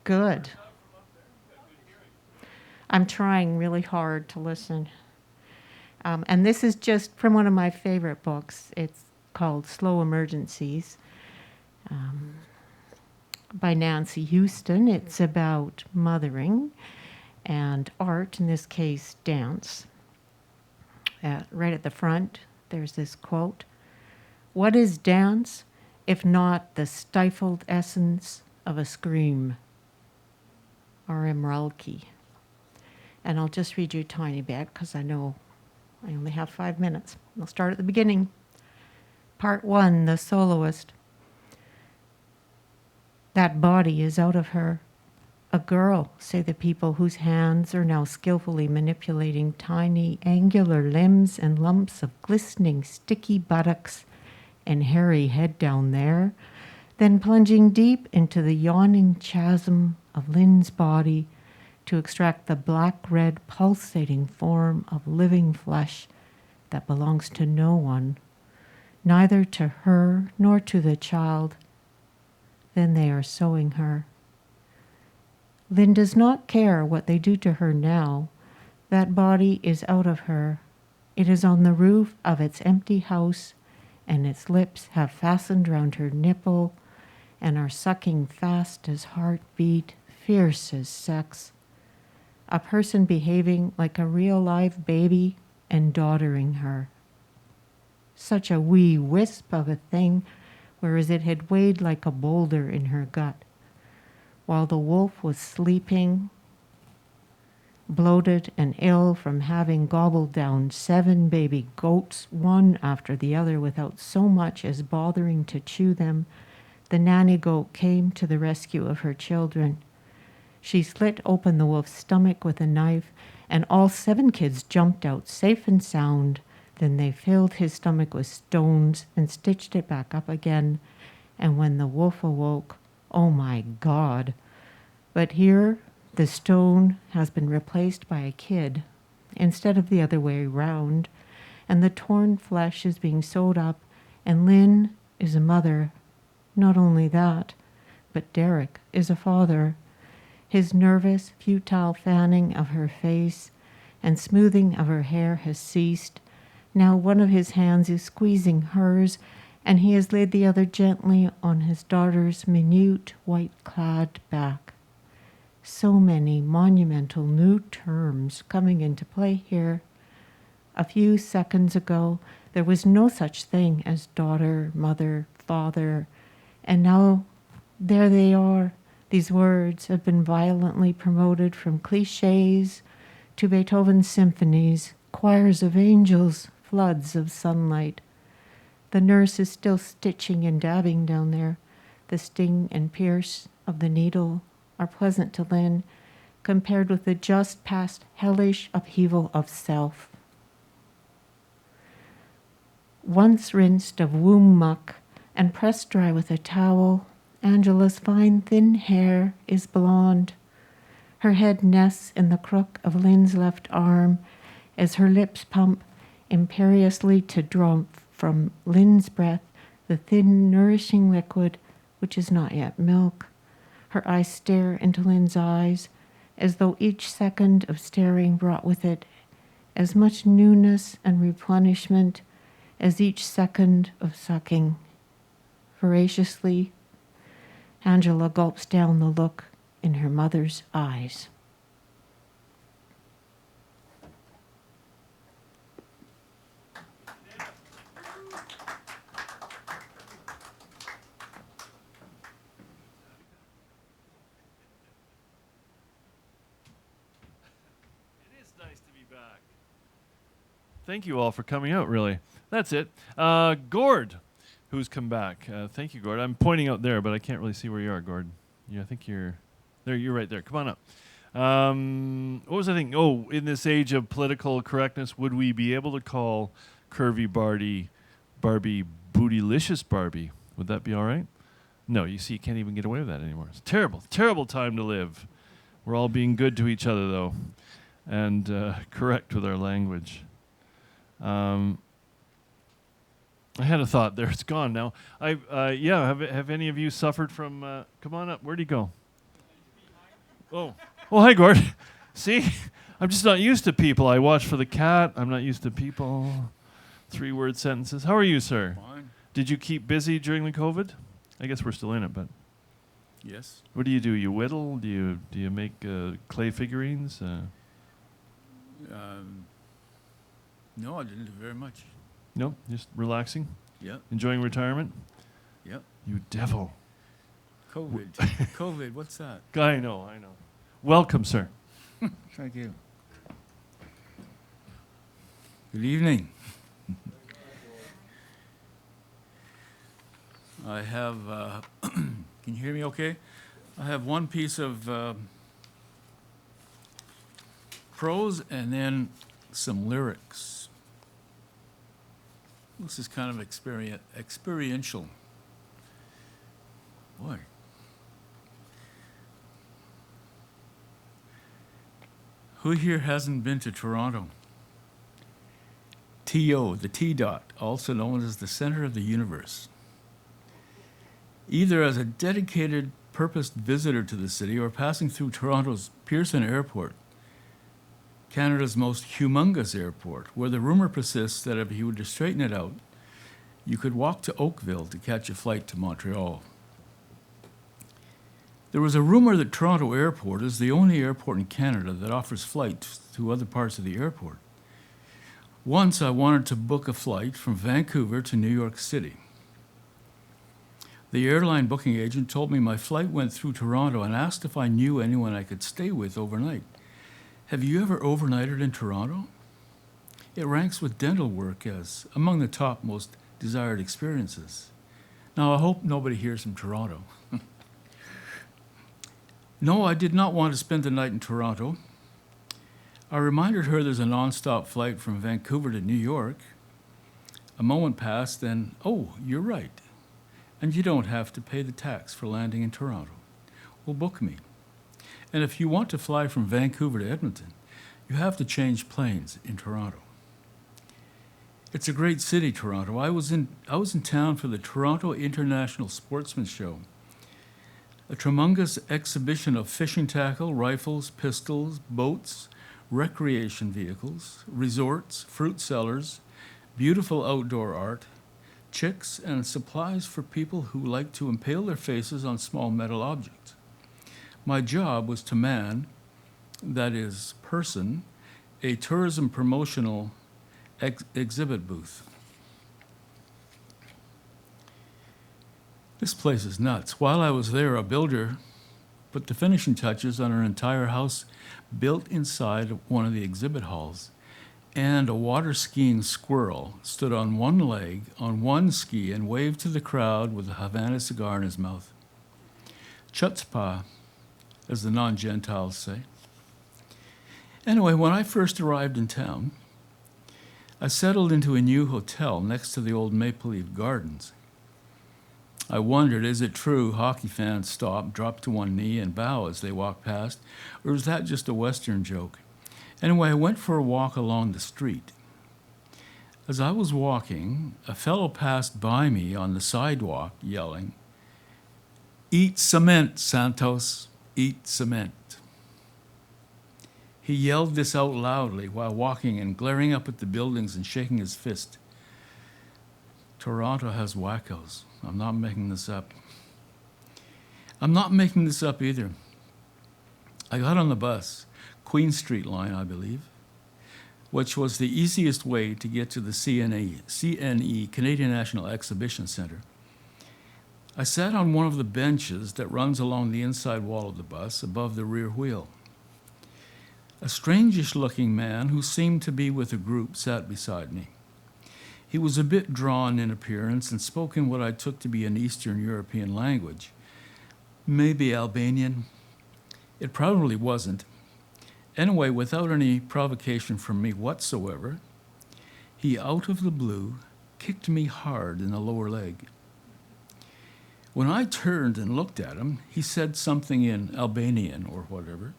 Good. I'm trying really hard to listen. And this is just from one of my favorite books. It's called Slow Emergencies by Nancy Houston. It's about mothering and art, in this case, dance. Right at the front, there's this quote: "What is dance if not the stifled essence of a scream?" R.M. Rilke. And I'll just read you a tiny bit because I know I only have 5 minutes. I'll start at the beginning. Part 1, The Soloist. That body is out of her. A girl, say the people whose hands are now skillfully manipulating tiny angular limbs and lumps of glistening sticky buttocks and hairy head down there, then plunging deep into the yawning chasm of Lynn's body to extract the black-red pulsating form of living flesh that belongs to no one, neither to her nor to the child. Then they are sewing her. Lynn does not care what they do to her now. That body is out of her. It is on the roof of its empty house, and its lips have fastened round her nipple and are sucking fast as heartbeat, fierce as sex. A person behaving like a real live baby and daughtering her. Such a wee wisp of a thing, whereas it had weighed like a boulder in her gut. While the wolf was sleeping, bloated and ill from having gobbled down 7 baby goats, one after the other, without so much as bothering to chew them, the nanny goat came to the rescue of her children. She slit open the wolf's stomach with a knife, and all 7 kids jumped out safe and sound. Then they filled his stomach with stones and stitched it back up again. And when the wolf awoke, oh my God! But here the stone has been replaced by a kid instead of the other way round, and the torn flesh is being sewed up, and Lynn is a mother. Not only that, but Derek is a father. His nervous, futile fanning of her face and smoothing of her hair has ceased. Now one of his hands is squeezing hers, and he has laid the other gently on his daughter's minute, white-clad back. So many monumental new terms coming into play here. A few seconds ago, there was no such thing as daughter, mother, father, and now there they are. These words have been violently promoted from cliches to Beethoven's symphonies, choirs of angels, floods of sunlight. The nurse is still stitching and dabbing down there. The sting and pierce of the needle are pleasant to Lynn, compared with the just past hellish upheaval of self. Once rinsed of womb muck and pressed dry with a towel, Angela's fine thin hair is blonde. Her head nests in the crook of Lynn's left arm as her lips pump imperiously to draw from Lynn's breath the thin, nourishing liquid which is not yet milk. Her eyes stare into Lynn's eyes, as though each second of staring brought with it as much newness and replenishment as each second of sucking. Voraciously, Angela gulps down the look in her mother's eyes. Thank you all for coming out, really. That's it. Gord, who's come back. Thank you, Gord. I'm pointing out there, but I can't really see where you are, Gord. Yeah, I think you're there. You're right there. Come on up. What was I thinking? Oh, in this age of political correctness, would we be able to call Curvy Barbie Bootylicious Barbie? Would that be all right? No, you see, you can't even get away with that anymore. It's terrible, terrible time to live. We're all being good to each other, though, and correct with our language. I had a thought there. It's gone now. Have any of you suffered from... come on up. Where'd he go? Oh, hi, Gord. See? I'm just not used to people. I watch for the cat. I'm not used to people. 3-word sentences. How are you, sir? Fine. Did you keep busy during the COVID? I guess we're still in it, but... Yes. What do? You whittle? Do you make clay figurines? No, I didn't do very much. No? Just relaxing? Yep. Enjoying retirement? Yep. You devil. COVID. COVID, what's that? I know. Welcome, sir. Thank you. Good evening. I have, can you hear me okay? I have one piece of prose and then some lyrics. This is kind of experiential. Boy. Who here hasn't been to Toronto? TO, the T dot, also known as the center of the universe. Either as a dedicated, purposed visitor to the city or passing through Toronto's Pearson Airport, Canada's most humongous airport, where the rumor persists that if you were to straighten it out, you could walk to Oakville to catch a flight to Montreal. There was a rumor that Toronto Airport is the only airport in Canada that offers flights to other parts of the airport. Once I wanted to book a flight from Vancouver to New York City. The airline booking agent told me my flight went through Toronto and asked if I knew anyone I could stay with overnight. Have you ever overnighted in Toronto? It ranks with dental work as among the top most desired experiences. Now, I hope nobody hears from Toronto. No, I did not want to spend the night in Toronto. I reminded her there's a nonstop flight from Vancouver to New York. A moment passed, then, oh, you're right. And you don't have to pay the tax for landing in Toronto. Well, book me. And if you want to fly from Vancouver to Edmonton, you have to change planes in Toronto. It's a great city, Toronto. I was in town for the Toronto International Sportsman Show, a tremendous exhibition of fishing tackle, rifles, pistols, boats, recreation vehicles, resorts, fruit cellars, beautiful outdoor art, chicks, and supplies for people who like to impale their faces on small metal objects. My job was to man, that is, person, a tourism promotional exhibit booth. This place is nuts. While I was there, a builder put the finishing touches on an entire house built inside one of the exhibit halls, and a water skiing squirrel stood on one leg, on one ski, and waved to the crowd with a Havana cigar in his mouth. Chutzpah, as the non-Gentiles say. Anyway, when I first arrived in town, I settled into a new hotel next to the old Maple Leaf Gardens. I wondered, is it true hockey fans stop, drop to one knee, and bow as they walk past, or is that just a Western joke? Anyway, I went for a walk along the street. As I was walking, a fellow passed by me on the sidewalk yelling, "Eat cement, Santos, eat cement." He yelled this out loudly while walking and glaring up at the buildings and shaking his fist. Toronto has wackos. I'm not making this up. I'm not making this up either. I got on the bus, Queen Street line, I believe, which was the easiest way to get to the CNE, Canadian National Exhibition Centre. I sat on one of the benches that runs along the inside wall of the bus above the rear wheel. A strangish-looking man who seemed to be with a group sat beside me. He was a bit drawn in appearance and spoke in what I took to be an Eastern European language. Maybe Albanian. It probably wasn't. Anyway, without any provocation from me whatsoever, he out of the blue kicked me hard in the lower leg. When I turned and looked at him, he said something in Albanian or whatever,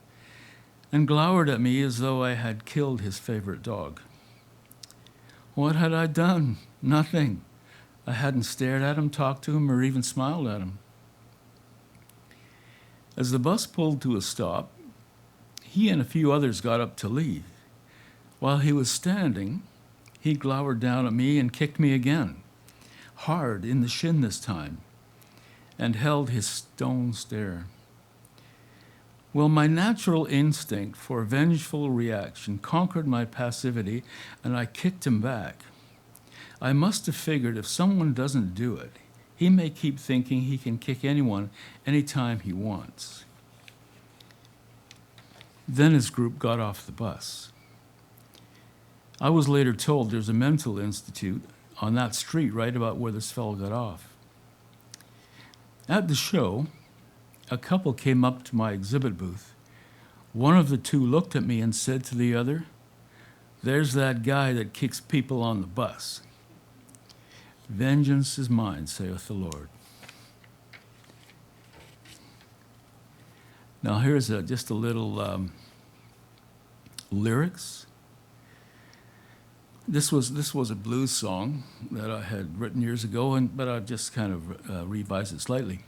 and glowered at me as though I had killed his favorite dog. What had I done? Nothing. I hadn't stared at him, talked to him, or even smiled at him. As the bus pulled to a stop, he and a few others got up to leave. While he was standing, he glowered down at me and kicked me again, hard in the shin this time, and held his stone stare. Well, my natural instinct for vengeful reaction conquered my passivity, and I kicked him back. I must have figured if someone doesn't do it, he may keep thinking he can kick anyone anytime he wants. Then his group got off the bus. I was later told there's a mental institute on that street right about where this fellow got off. At the show, a couple came up to my exhibit booth. One of the two looked at me and said to the other, "There's that guy that kicks people on the bus. Vengeance is mine, saith the Lord." Now here's just a little lyrics. This was a blues song that I had written years ago, but I just kind of revised it slightly.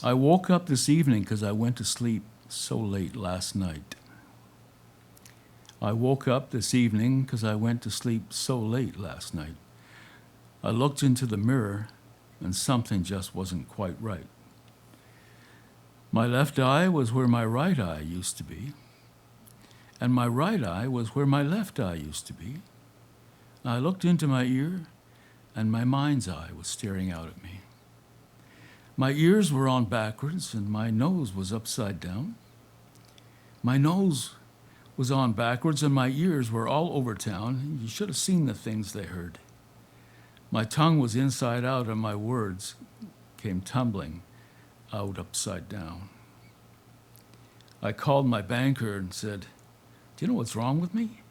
I woke up this evening because I went to sleep so late last night. I woke up this evening because I went to sleep so late last night. I looked into the mirror and something just wasn't quite right. My left eye was where my right eye used to be, and my right eye was where my left eye used to be. I looked into my ear, and my mind's eye was staring out at me. My ears were on backwards, and my nose was upside down. My nose was on backwards, and my ears were all over town. You should have seen the things they heard. My tongue was inside out, and my words came tumbling out upside down. I called my banker and said, "Do you know what's wrong with me?"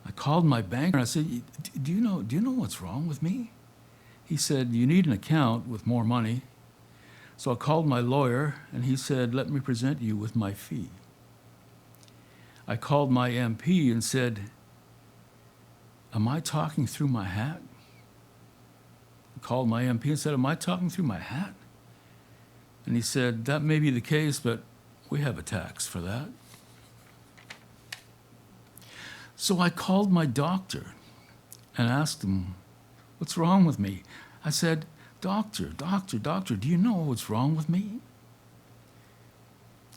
I called my banker and I said, do you know what's wrong with me?" He said, "You need an account with more money." So I called my lawyer and he said, "Let me present you with my fee." I called my MP and said, "Am I talking through my hat?" I called my MP and said, "Am I talking through my hat?" And he said, "That may be the case, but we have a tax for that." So I called my doctor and asked him, "What's wrong with me?" I said, Doctor, do you know what's wrong with me?"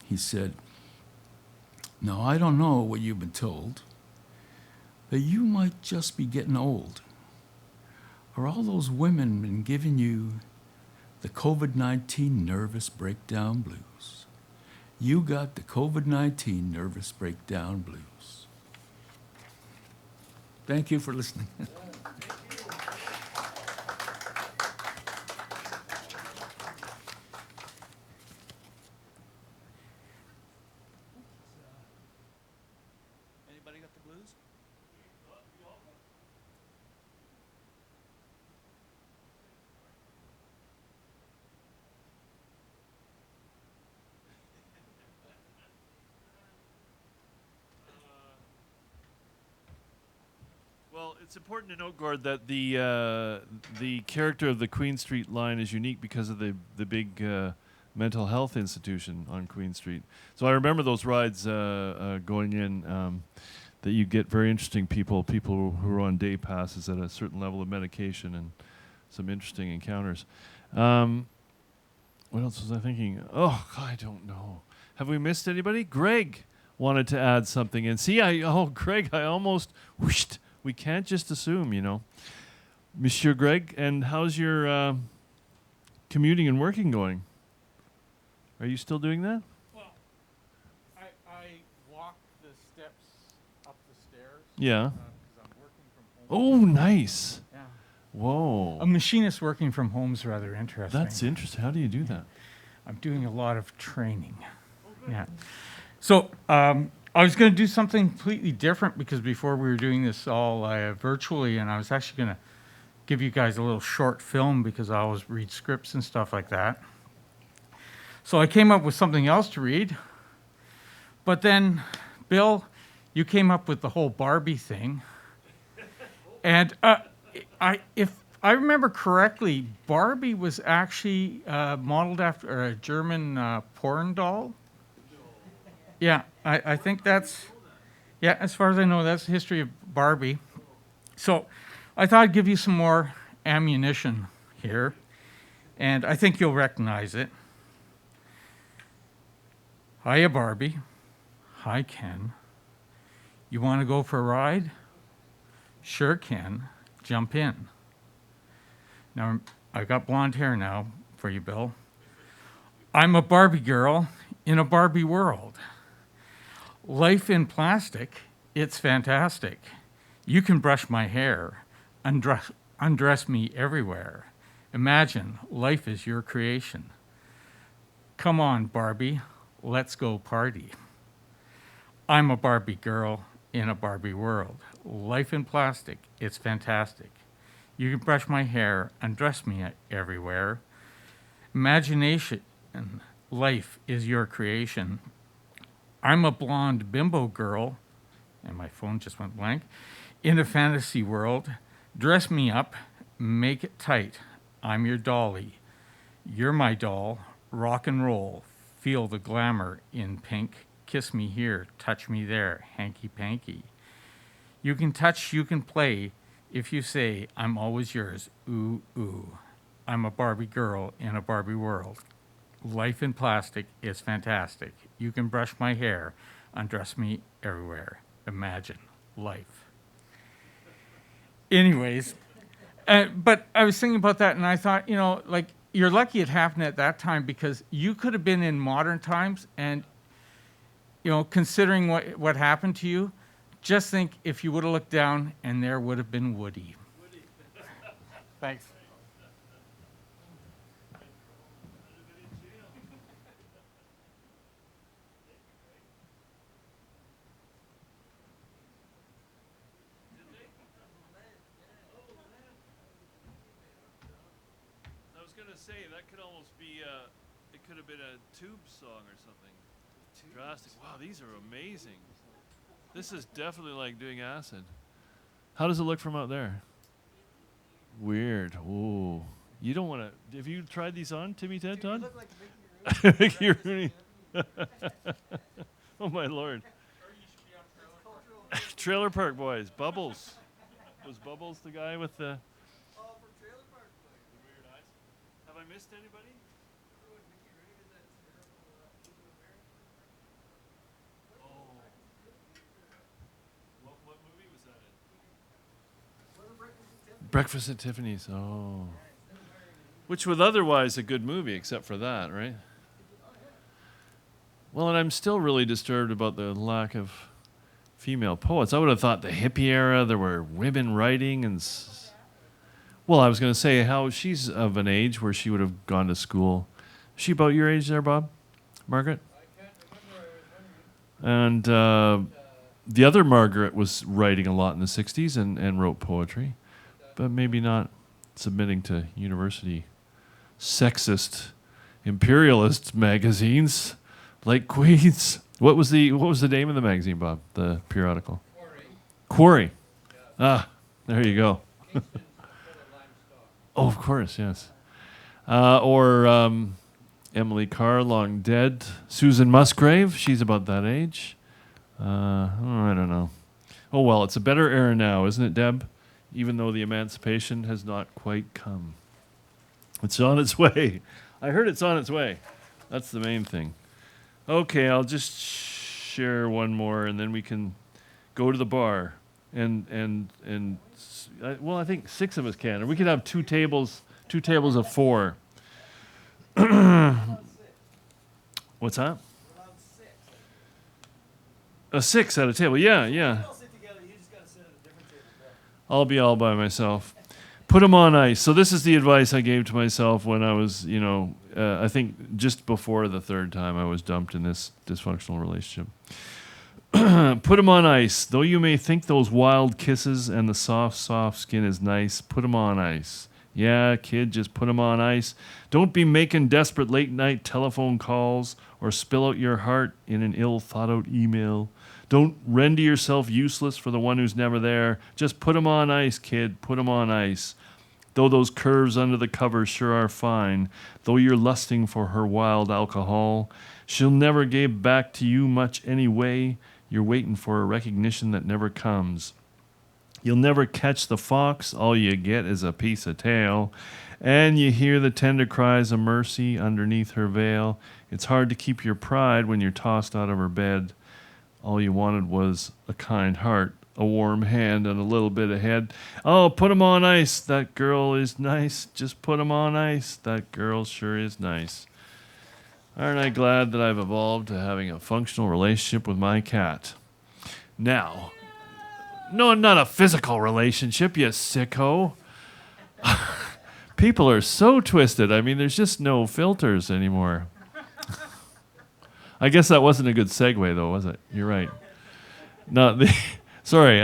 He said, "No, I don't know what you've been told, but you might just be getting old. Are all those women been giving you the COVID-19 nervous breakdown blues? You got the COVID-19 nervous breakdown blues." Thank you for listening. Anybody got the blues? Well, it's important to note, Gord, that the character of the Queen Street line is unique because of the big mental health institution on Queen Street. So I remember those rides going in. That you get very interesting people who are on day passes at a certain level of medication, and some interesting encounters. What else was I thinking? Oh, I don't know. Have we missed anybody? Greg wanted to add something. And see, Greg, I almost whooshed. We can't just assume, Monsieur Greg, and how's your commuting and working going? Are you still doing that? Well, I walk the steps up the stairs. Yeah. Because I'm working from home. Oh, nice. Yeah. Whoa. A machinist working from home is rather interesting. That's interesting. How do you do that? I'm doing a lot of training. Yeah. So I was going to do something completely different because before we were doing this all virtually, and I was actually going to give you guys a little short film because I always read scripts and stuff like that. So I came up with something else to read. But then, Bill, you came up with the whole Barbie thing. And if I remember correctly, Barbie was actually modeled after a German porn doll. Yeah, I think that's, yeah, as far as I know, that's the history of Barbie. So I thought I'd give you some more ammunition here, and I think you'll recognize it. Hiya, Barbie. Hi, Ken. You want to go for a ride? Sure, Ken. Jump in. Now, I've got blonde hair now for you, Bill. I'm a Barbie girl in a Barbie world. Life in plastic, it's fantastic. You can brush my hair, undress me everywhere. Imagine life is your creation. Come on, Barbie, let's go party. I'm a Barbie girl in a Barbie world. Life in plastic, it's fantastic. You can brush my hair, undress me everywhere. Imagination, life is your creation. I'm a blonde bimbo girl, and my phone just went blank, in a fantasy world. Dress me up, make it tight. I'm your dolly. You're my doll. Rock and roll. Feel the glamour in pink. Kiss me here, touch me there, hanky-panky. You can touch, you can play. If you say, I'm always yours, ooh, ooh. I'm a Barbie girl in a Barbie world. Life in plastic is fantastic. You can brush my hair, undress me everywhere. Imagine life. Anyways, but I was thinking about that and I thought, like, you're lucky it happened at that time because you could have been in modern times and, considering what happened to you, just think if you would have looked down and there would have been Woody. Thanks. I was gonna say that could almost be it could have been a tube song or something. Drastic. Wow, these are amazing. This is definitely like doing acid. How does it look from out there? Weird. Ooh. You don't want to. Have you tried these on, Timmy Ted Todd? Look like Mickey Rooney. Oh my lord. Trailer Park Boys. Bubbles. Was Bubbles the guy with the Trailer Park Boys. weird eyes? Have I missed anybody? Remember when Mickey Rooney did that terrible Oh. What movie was that in? Breakfast at Tiffany's. Oh. Which was otherwise a good movie, except for that, right? Well, and I'm still really disturbed about the lack of female poets. I would have thought the hippie era, there were women writing and... Well, I was going to say how she's of an age where she would have gone to school. Is she about your age there, Bob? Margaret? I can't remember. And the other Margaret was writing a lot in the 60s and wrote poetry, but maybe not submitting to university sexist, imperialist magazines like Queen's. What was the name of the magazine, Bob? The periodical? Quarry. Ah, there you go. Oh, of course, yes. Or Emily Carr, long dead. Susan Musgrave, she's about that age. I don't know. Oh, well, it's a better era now, isn't it, Deb? Even though the emancipation has not quite come. It's on its way. I heard it's on its way. That's the main thing. Okay, I'll just share one more, and then we can go to the bar. Well, I think 6 of us can, or we could have two tables of 4. What's that? A 6 at a table. Yeah. I'll be all by myself. Put them on ice. So this is the advice I gave to myself when I was, I think just before the third time I was dumped in this dysfunctional relationship. Put them on ice. Though you may think those wild kisses and the soft, soft skin is nice, put them on ice. Yeah, kid, just put them on ice. Don't be making desperate late-night telephone calls or spill out your heart in an ill-thought-out email. Don't render yourself useless for the one who's never there. Just put them on ice, kid. Put them on ice. Though those curves under the covers sure are fine, though you're lusting for her wild alcohol, she'll never give back to you much anyway. You're waiting for a recognition that never comes. You'll never catch the fox. All you get is a piece of tail. And you hear the tender cries of mercy underneath her veil. It's hard to keep your pride when you're tossed out of her bed. All you wanted was a kind heart, a warm hand, and a little bit of head. Oh, put 'em on ice. That girl is nice. Just put 'em on ice. That girl sure is nice. Aren't I glad that I've evolved to having a functional relationship with my cat? Now, no, not a physical relationship, you sicko. People are so twisted. I mean, there's just no filters anymore. I guess that wasn't a good segue, though, was it? You're right. Sorry,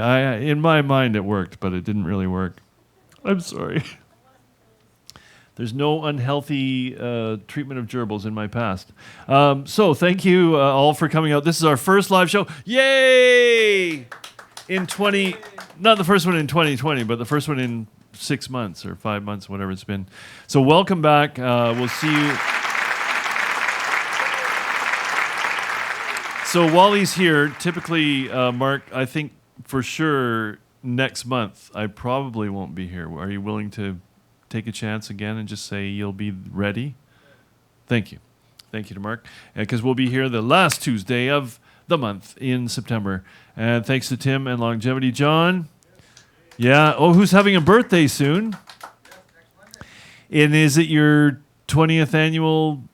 in my mind it worked, but it didn't really work. I'm sorry. There's no unhealthy treatment of gerbils in my past. So thank you all for coming out. This is our first live show. Yay! Not the first one in 2020, but the first one in 6 months or 5 months, whatever it's been. So welcome back. We'll see you. So while he's here, typically, Mark, I think for sure next month I probably won't be here. Are you willing to take a chance again and just say you'll be ready? Thank you. Thank you to Mark. Because we'll be here the last Tuesday of the month in September. And thanks to Tim and Longevity John. Yeah. Oh, who's having a birthday soon? And is it your 21st annual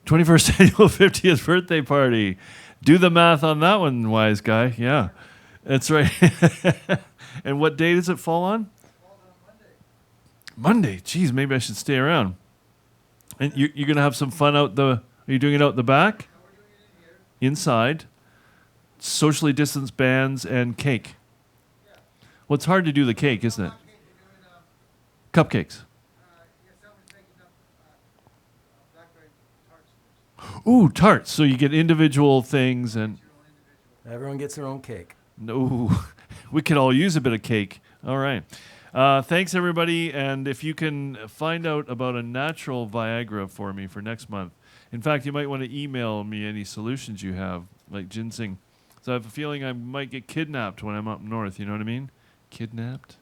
50th birthday party? Do the math on that one, wise guy. Yeah. That's right. And what day does it fall on? Monday. Geez, maybe I should stay around. And you're going to have some fun are you doing it out the back? No, we're doing it in here. Inside. Socially distanced bands and cake. Yeah. Well, it's hard to do the cake, isn't it? Cupcakes. Ooh, tarts. So you get individual things and... Everyone gets their own cake. No, we could all use a bit of cake. All right. Thanks, everybody. And if you can find out about a natural Viagra for me for next month. In fact, you might want to email me any solutions you have, like ginseng. So I have a feeling I might get kidnapped when I'm up north. You know what I mean? Kidnapped.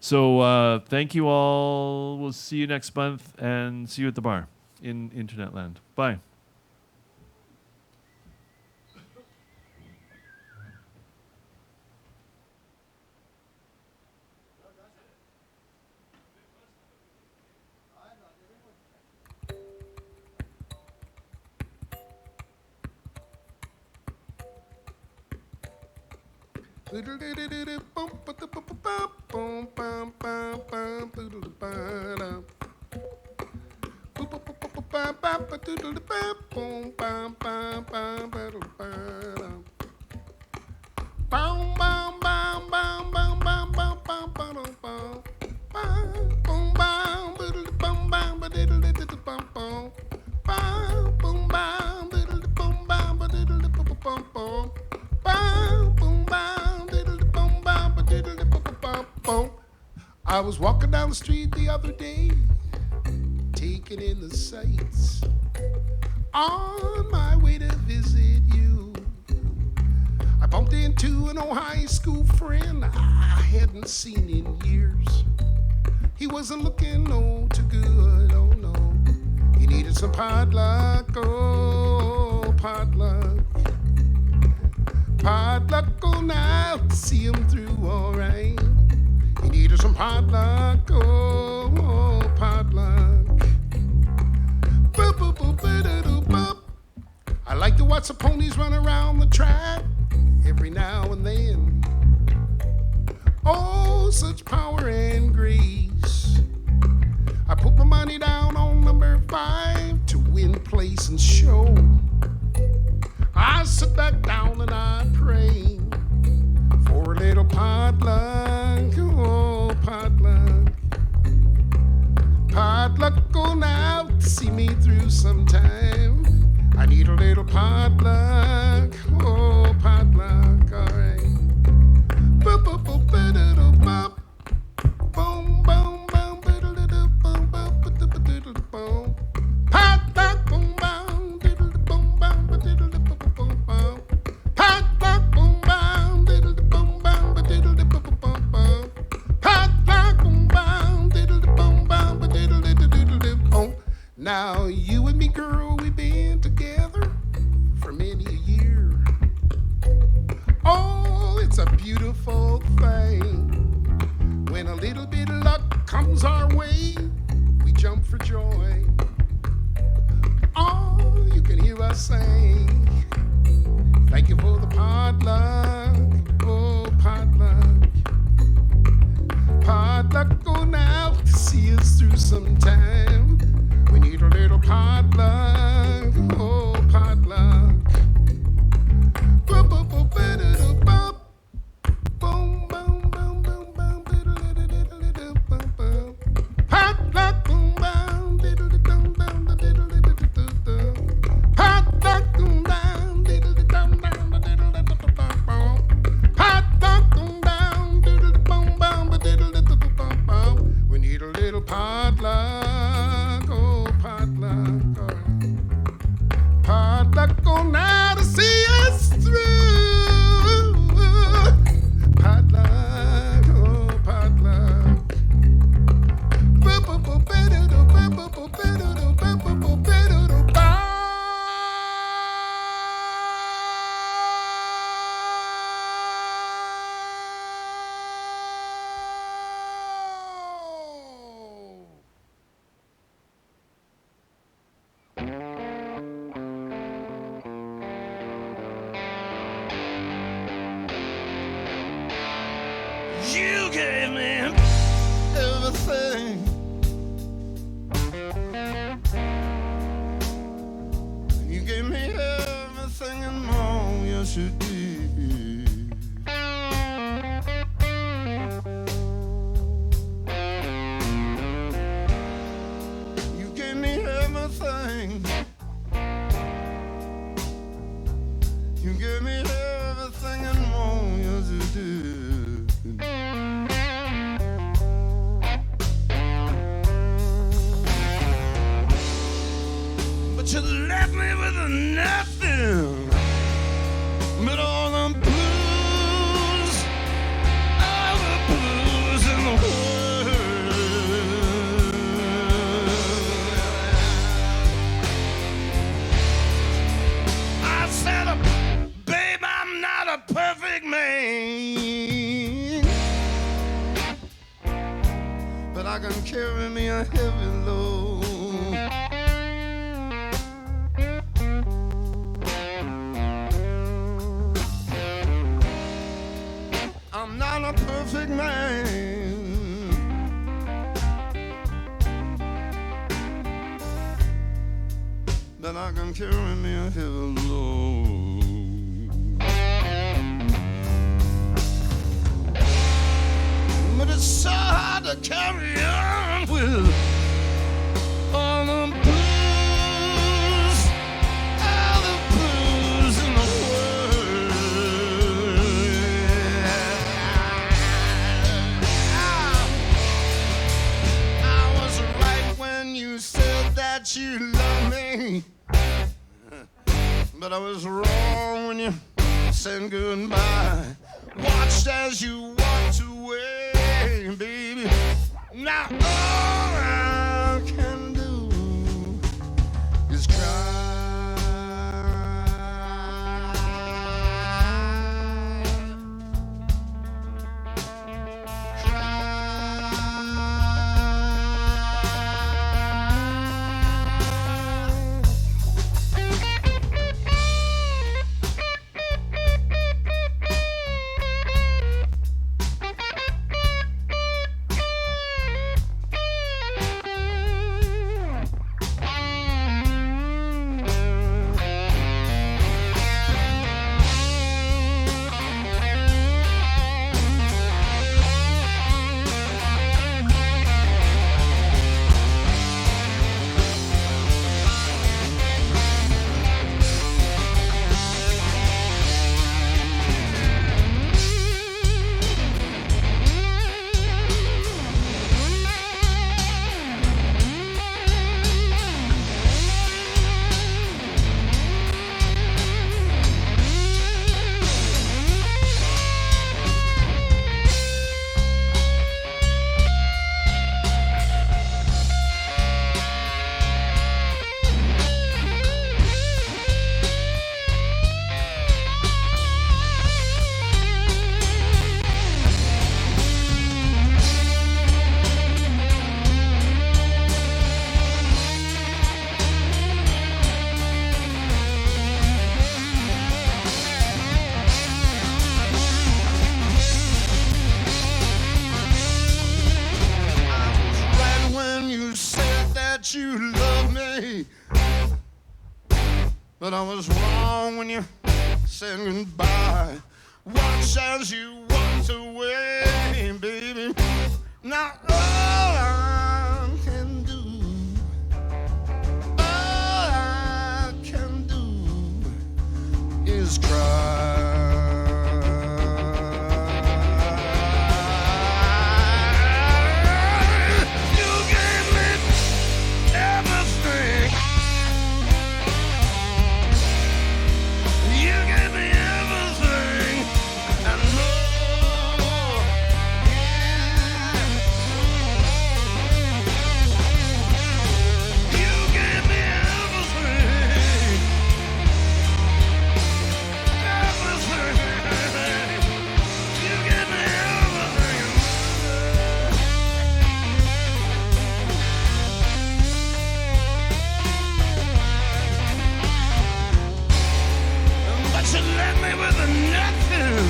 So thank you all. We'll see you next month and see you at the bar in Internet Land. Bye. I was walking down the street the other day, taking in the sights, on my way to visit you. I bumped into an old high school friend I hadn't seen in years. He wasn't looking no too good, oh no. He needed some potluck, oh potluck. Potluck, oh now to see him through alright. He needed some potluck, oh potluck. I like to watch the ponies run around the track every now and then. Oh, such power and grace. sit back down and I pray for a little potluck, oh potluck. Potluck going out to see me through sometime. I need a little potluck, oh potluck, alright. Boop, boop, boop, ba-da-da, bop. Boom, boom, boom, ba-da-da-da, boom, boom, ba-da-da-da-da, boom. Potluck, boom, boom, diddle-da, boom, boom, ba-diddle-da, boom, boom, boom. Potluck, boom, boom, diddle-da, boom, boom, ba-diddle-da, boom, boom, boom. Potluck, boom, boom, diddle-da, boom, boom, ba-diddle-da-da-da-da, boom. Now you and me, girl, we've been together for many a year. Oh, it's a beautiful thing. When a little bit of luck comes our way, we jump for joy. Oh, you can hear us sing. Thank you for the potluck, oh potluck. Potluck going out to see us through sometime. We need a little potluck, oh potluck. Boop, boop, boop, ba-da-da, bop. Boom, boom, boom, boom, boom, diddle-diddle-diddle-diddle, boom, boom. Potluck, boom, boom, diddle-diddle-dum, dum, diddle-diddle-diddle-dum. Potluck, boom, boom, diddle-diddle-dum, dum, diddle-diddle-dum, boom. Potluck, boom, boom, diddle-diddle-bum, bum, diddle-diddle-dum, bum. We need a little potluck, oh potluck, all right. Potluck on now to see us through. Potluck, oh potluck. You gave me everything. You gave me everything and more, yes you did. You gave me everything. You gave me everything and more, yes you did. But you left me with nothing but all the blues in the world. I said, babe, I'm not a perfect man, but I can carry me a heavy load. I'm not a perfect man, but I can carry me a heavy load. But it's so hard to carry on with all the blues in the world. I was right when you said that you love me, but I was wrong when you said goodbye. Watched as you walked away, baby. Now all I can do is cry. But I was wrong when you said goodbye. Watch as you walked away, baby. Now all I can do, is cry. You gave me everything. You gave me everything and more. You gave me everything. But you left me with nothing.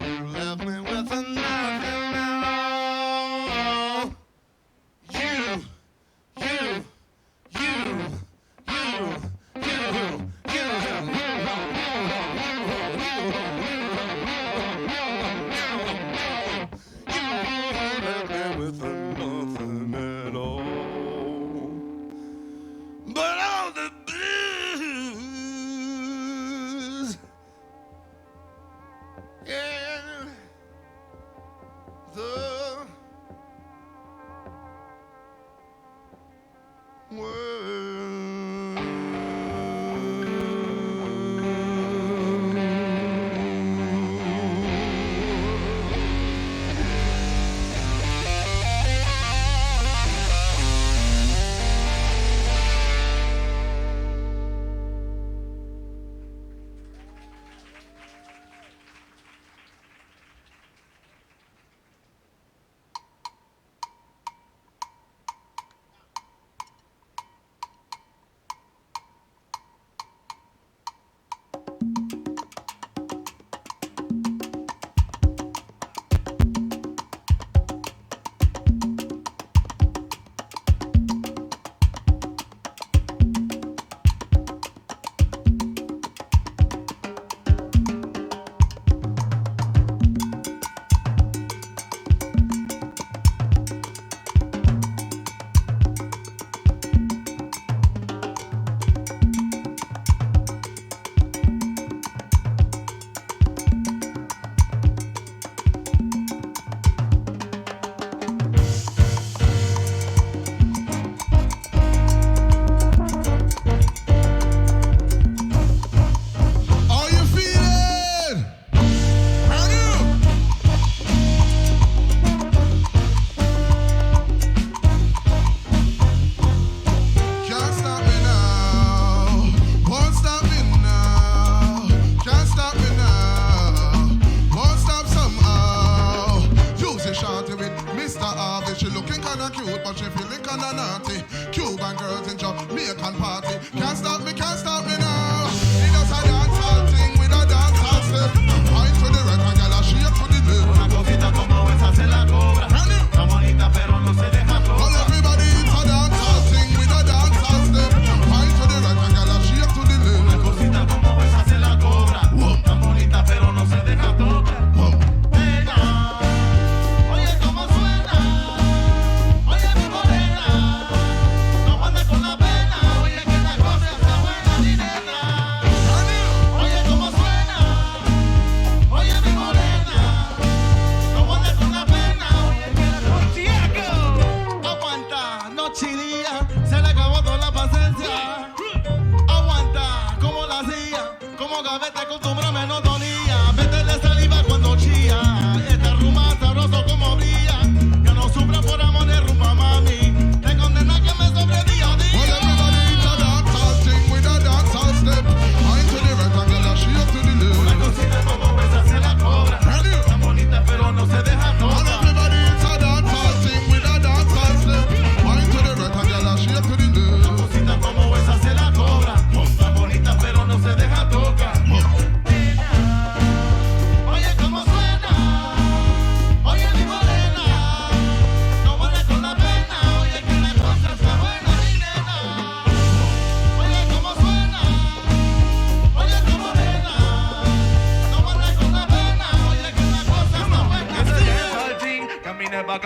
You left me with nothing at all. But all the blues, and the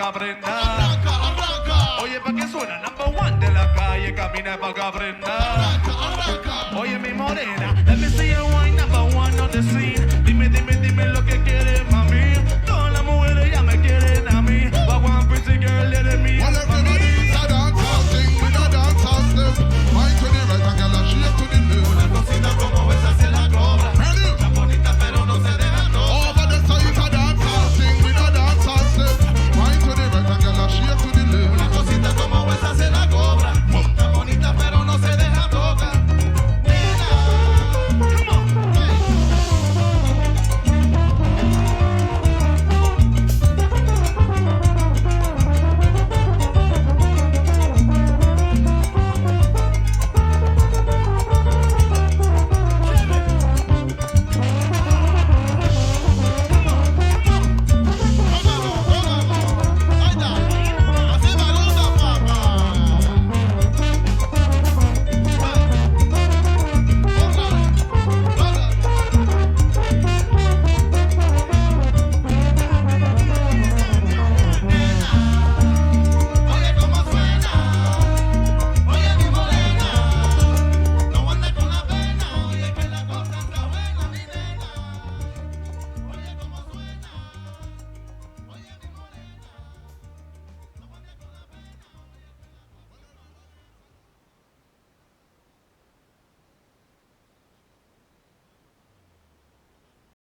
que aprenda. Oye, pa' que suena number one de la calle, camina pa' que aprenda. Oye, mi morena, let me see you wine number one on the scene. Dime, dime, dime lo que